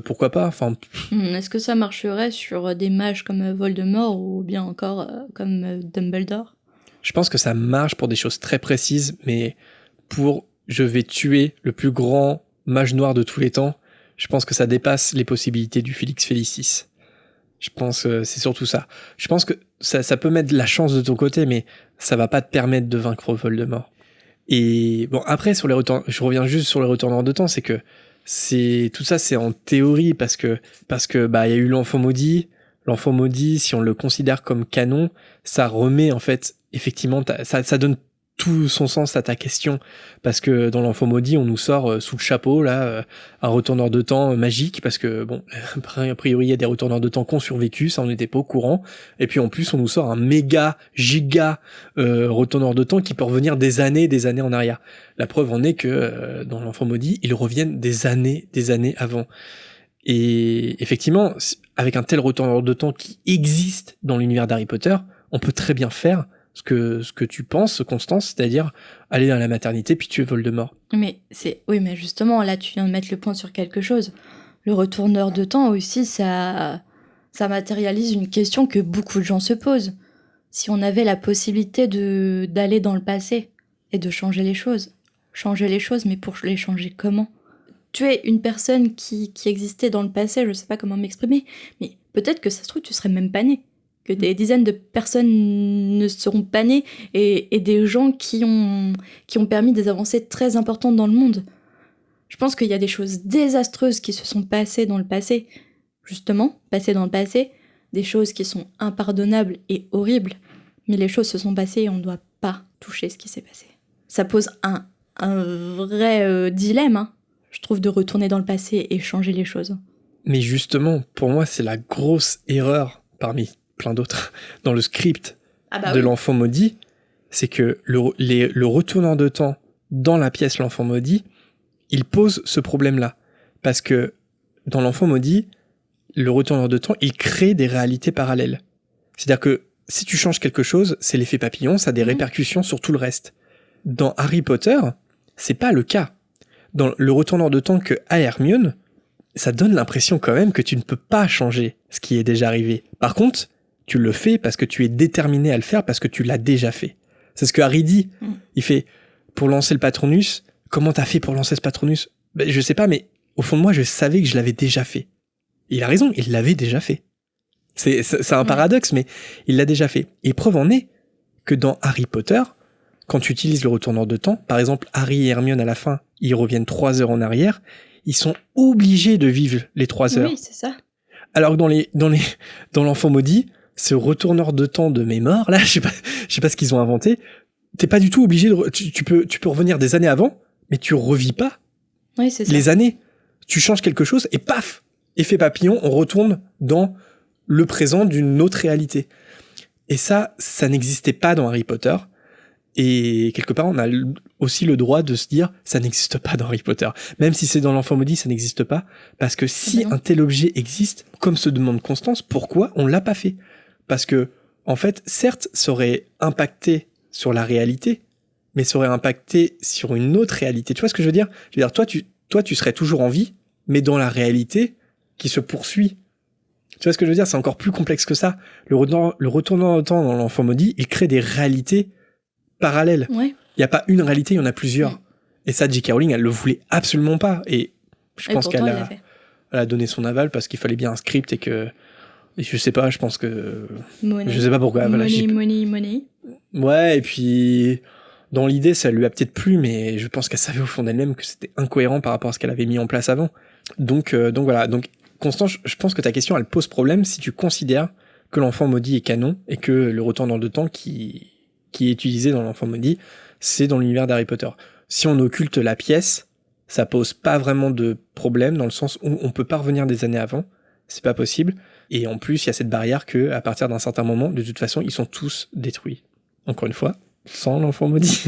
pourquoi pas, enfin. Est-ce que ça marcherait sur des mages comme Voldemort ou bien encore comme Dumbledore ? Je pense que ça marche pour des choses très précises, mais pour je vais tuer le plus grand mage noir de tous les temps, je pense que ça dépasse les possibilités du Felix Felicis. Je pense que c'est surtout ça. Je pense que ça peut mettre de la chance de ton côté, mais ça va pas te permettre de vaincre Voldemort. Et bon, après, je reviens juste sur les retourneurs de temps, c'est que tout ça, c'est en théorie, parce que il y a eu l'enfant maudit. L'enfant maudit, si on le considère comme canon, ça remet, en fait, effectivement, ça donne tout son sens à ta question, parce que dans l'enfant maudit, on nous sort sous le chapeau là un retourneur de temps magique, parce que bon, a priori il y a des retourneurs de temps qui ont survécu, ça on n'était pas au courant, et puis en plus on nous sort un méga giga retourneur de temps qui peut revenir des années en arrière. La preuve en est que dans l'enfant maudit, ils reviennent des années avant. Et effectivement, avec un tel retourneur de temps qui existe dans l'univers d'Harry Potter, on peut très bien faire ce que tu penses, Constance, c'est-à-dire aller dans la maternité puis tuer Voldemort. Mais justement, là, tu viens de mettre le point sur quelque chose. Le retourneur de temps aussi, ça matérialise une question que beaucoup de gens se posent. Si on avait la possibilité d'aller dans le passé et de changer les choses, mais pour les changer comment ? Tuer une personne qui existait dans le passé, je sais pas comment m'exprimer, mais peut-être que ça se trouve, tu serais même pas né. Que des dizaines de personnes ne seront pas nées et des gens qui ont permis des avancées très importantes dans le monde. Je pense qu'il y a des choses désastreuses qui se sont passées dans le passé, des choses qui sont impardonnables et horribles, mais les choses se sont passées et on ne doit pas toucher ce qui s'est passé. Ça pose un vrai dilemme, je trouve, de retourner dans le passé et changer les choses. Mais justement, pour moi, c'est la grosse erreur parmi plein d'autres dans le script de l'enfant maudit, c'est que le retourneur de temps dans la pièce l'enfant maudit, il pose ce problème-là. Parce que dans l'enfant maudit, le retourneur de temps, il crée des réalités parallèles. C'est-à-dire que si tu changes quelque chose, c'est l'effet papillon, ça a des répercussions sur tout le reste. Dans Harry Potter, c'est pas le cas. Dans le retourneur de temps que a Hermione, ça donne l'impression quand même que tu ne peux pas changer ce qui est déjà arrivé. Par contre, tu le fais parce que tu es déterminé à le faire, parce que tu l'as déjà fait. C'est ce que Harry dit. Il fait, pour lancer le Patronus, comment t'as fait pour lancer ce Patronus ? Ben, je sais pas, mais au fond de moi, je savais que je l'avais déjà fait. Et il a raison, il l'avait déjà fait. C'est un paradoxe, mais il l'a déjà fait. Et preuve en est que dans Harry Potter, quand tu utilises le retourneur de temps, par exemple, Harry et Hermione à la fin, ils reviennent 3 heures en arrière, ils sont obligés de vivre les 3 heures. Oui, c'est ça. Alors que dans l'enfant maudit, ce retourneur de temps de mémoire, là, je sais pas ce qu'ils ont inventé, t'es pas du tout obligé tu peux revenir des années avant, mais tu revis pas les années. Tu changes quelque chose et paf, effet papillon, on retourne dans le présent d'une autre réalité. Et ça n'existait pas dans Harry Potter. Et quelque part, on a aussi le droit de se dire, ça n'existe pas dans Harry Potter. Même si c'est dans l'enfant maudit, ça n'existe pas. Parce que si un tel objet existe, comme se demande Constance, pourquoi on l'a pas fait ? Parce que, en fait, certes, ça aurait impacté sur la réalité, mais ça aurait impacté sur une autre réalité. Tu vois ce que je veux dire ? Je veux dire, toi, tu serais toujours en vie, mais dans la réalité qui se poursuit. Tu vois ce que je veux dire ? C'est encore plus complexe que ça. Le retournant de temps dans l'enfant maudit, il crée des réalités parallèles. Ouais. Il n'y a pas une réalité, il y en a plusieurs. Et ça, J.K. Rowling, elle le voulait absolument pas. Et je pense qu'elle a donné son aval parce qu'il fallait bien un script et que... Et je sais pas, je pense que... Je sais pas pourquoi. Money. Ouais, et puis... Dans l'idée, ça lui a peut-être plu, mais je pense qu'elle savait au fond d'elle-même que c'était incohérent par rapport à ce qu'elle avait mis en place avant. Donc voilà. Donc, Constance, je pense que ta question, elle pose problème si tu considères que l'enfant maudit est canon et que le retour dans le temps qui est utilisé dans l'enfant maudit, c'est dans l'univers d'Harry Potter. Si on occulte la pièce, ça pose pas vraiment de problème dans le sens où on peut pas revenir des années avant. C'est pas possible. Et en plus, il y a cette barrière que, à partir d'un certain moment, de toute façon, ils sont tous détruits. Encore une fois, sans l'enfant maudit.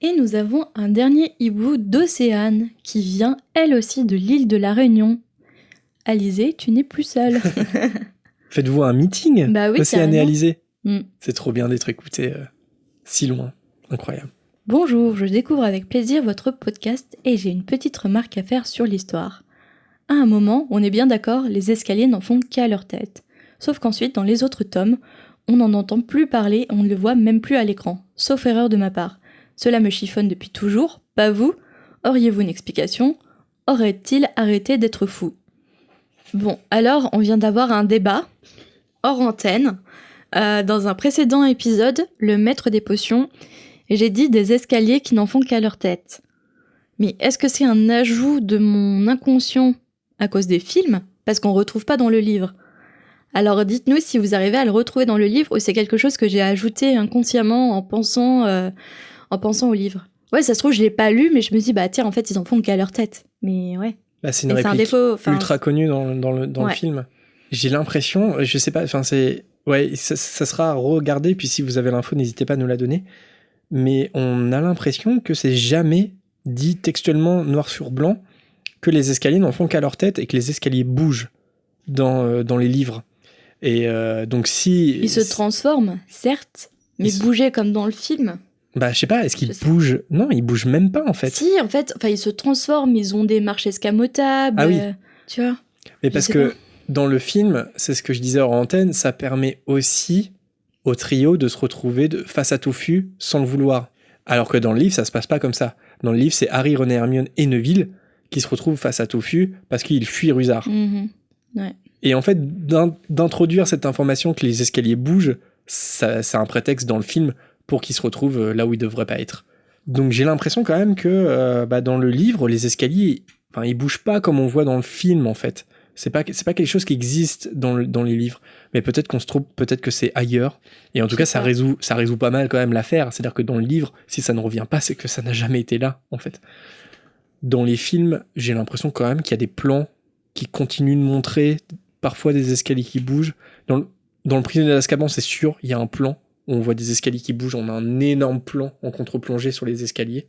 Et nous avons un dernier hibou d'Océane, qui vient elle aussi de l'île de la Réunion. Alizée, tu n'es plus seule. Faites-vous un meeting, bah oui, Océane et Alizée. Mm. C'est trop bien d'être écouté si loin. Incroyable. Bonjour, je découvre avec plaisir votre podcast et j'ai une petite remarque à faire sur l'histoire. À un moment, on est bien d'accord, les escaliers n'en font qu'à leur tête. Sauf qu'ensuite, dans les autres tomes, on n'en entend plus parler, on ne le voit même plus à l'écran. Sauf erreur de ma part. Cela me chiffonne depuis toujours, pas vous ? Auriez-vous une explication ? Aurait-il arrêté d'être fou ? Bon, alors, on vient d'avoir un débat, hors antenne. Dans un précédent épisode, le maître des potions, j'ai dit des escaliers qui n'en font qu'à leur tête. Mais est-ce que c'est un ajout de mon inconscient à cause des films ? Parce qu'on ne retrouve pas dans le livre. Alors dites-nous si vous arrivez à le retrouver dans le livre ou c'est quelque chose que j'ai ajouté inconsciemment en pensant au livre. Ouais, ça se trouve, je l'ai pas lu, mais je me dis, bah tiens, en fait, ils en font qu'à leur tête. Mais ouais. Bah, c'est une réplique ultra connue dans le film. J'ai l'impression, je sais pas, ça sera à regarder, puis si vous avez l'info, n'hésitez pas à nous la donner. Mais on a l'impression que c'est jamais dit textuellement noir sur blanc que les escaliers n'en font qu'à leur tête et que les escaliers bougent dans les livres. Et donc si... Ils se transforment, certes, mais bouger comme dans le film. Bah, je sais pas, est-ce qu'ils bougent ? Non, ils bougent même pas, en fait. Si, en fait, ils se transforment, ils ont des marches escamotables. Ah oui. Tu vois ? Mais parce que dans le film, c'est ce que je disais hors antenne, ça permet aussi au trio de se retrouver face à Touffu sans le vouloir. Alors que dans le livre, ça se passe pas comme ça. Dans le livre, c'est Harry, Ron et Hermione et Neville qui se retrouvent face à Touffu parce qu'il fuit Rusard. Ouais. Et en fait, d'introduire cette information que les escaliers bougent, c'est un prétexte dans le film pour qu'ils se retrouvent là où ils devraient pas être. Donc j'ai l'impression quand même que dans le livre, les escaliers, ils bougent pas comme on voit dans le film, en fait. C'est pas quelque chose qui existe dans les livres. Mais peut-être qu'on se trompe, peut-être que c'est ailleurs. Et en tout cas, ça résout pas mal quand même l'affaire. C'est-à-dire que dans le livre, si ça ne revient pas, c'est que ça n'a jamais été là, en fait. Dans les films, j'ai l'impression quand même qu'il y a des plans qui continuent de montrer parfois des escaliers qui bougent. Dans le Prisonnier d'Azkaban, c'est sûr, il y a un plan où on voit des escaliers qui bougent. On a un énorme plan en contre-plongée sur les escaliers.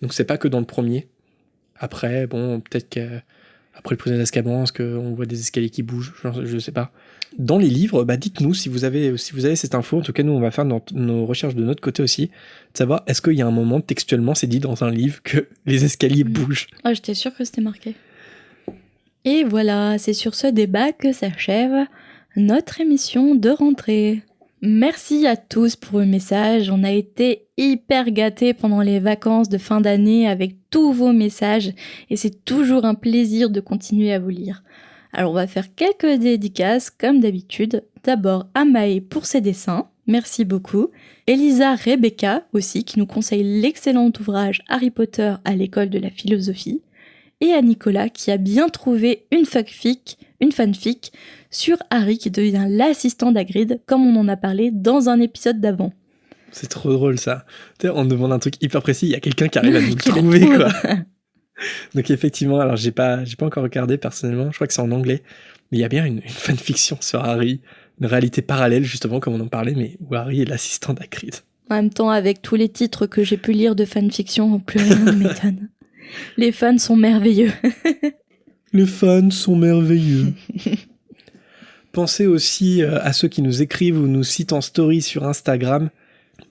Donc c'est pas que dans le premier. Après, peut-être qu'après le Prisonnier d'Azkaban, est-ce qu'on voit des escaliers qui bougent ? Je sais pas. Dans les livres, dites-nous si vous avez cette info. En tout cas, nous, on va faire nos recherches de notre côté aussi. De savoir, est-ce qu'il y a un moment, textuellement, c'est dit dans un livre que les escaliers bougent ? Ah, j'étais sûre que c'était marqué. Et voilà, c'est sur ce débat que s'achève notre émission de rentrée. Merci à tous pour vos messages. On a été hyper gâtés pendant les vacances de fin d'année avec tous vos messages et c'est toujours un plaisir de continuer à vous lire. Alors on va faire quelques dédicaces comme d'habitude. D'abord à Maë pour ses dessins, merci beaucoup. Elisa Rebecca aussi qui nous conseille l'excellent ouvrage Harry Potter à l'école de la philosophie. Et à Nicolas qui a bien trouvé une fanfic sur Harry qui devient l'assistant d'Hagrid, comme on en a parlé dans un épisode d'avant. C'est trop drôle ça. On demande un truc hyper précis, il y a quelqu'un qui arrive à nous le trouver quoi. Donc effectivement, alors j'ai pas encore regardé personnellement, je crois que c'est en anglais, mais il y a bien une fanfiction sur Harry, une réalité parallèle justement comme on en parlait, mais où Harry est l'assistant d'Hagrid. En même temps, avec tous les titres que j'ai pu lire de fanfiction, plus rien ne m'étonne. Les fans sont merveilleux. Les fans sont merveilleux. Pensez aussi à ceux qui nous écrivent ou nous citent en story sur Instagram.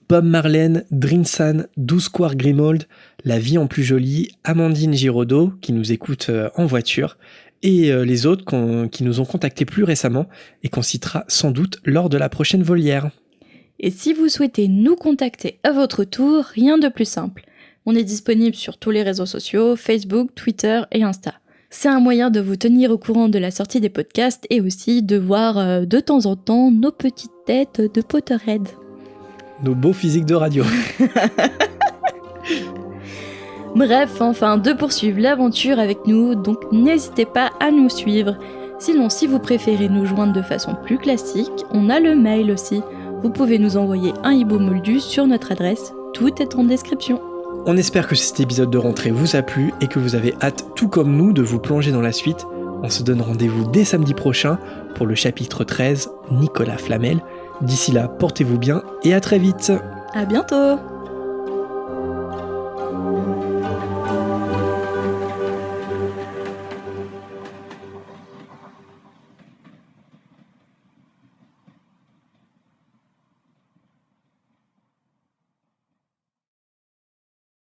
Bob Marlène, Drinsan, 12 Square Grimold, La Vie en plus jolie, Amandine Giraudot, qui nous écoute en voiture, et les autres qui nous ont contactés plus récemment et qu'on citera sans doute lors de la prochaine volière. Et si vous souhaitez nous contacter à votre tour, rien de plus simple. On est disponible sur tous les réseaux sociaux, Facebook, Twitter et Insta. C'est un moyen de vous tenir au courant de la sortie des podcasts et aussi de voir de temps en temps nos petites têtes de Potterhead. Nos beaux physiques de radio. Bref, de poursuivre l'aventure avec nous, donc n'hésitez pas à nous suivre. Sinon, si vous préférez nous joindre de façon plus classique, on a le mail aussi. Vous pouvez nous envoyer un hibou moldu sur notre adresse, tout est en description. On espère que cet épisode de rentrée vous a plu et que vous avez hâte, tout comme nous, de vous plonger dans la suite. On se donne rendez-vous dès samedi prochain pour le chapitre 13, Nicolas Flamel. D'ici là, portez-vous bien et à très vite. À bientôt.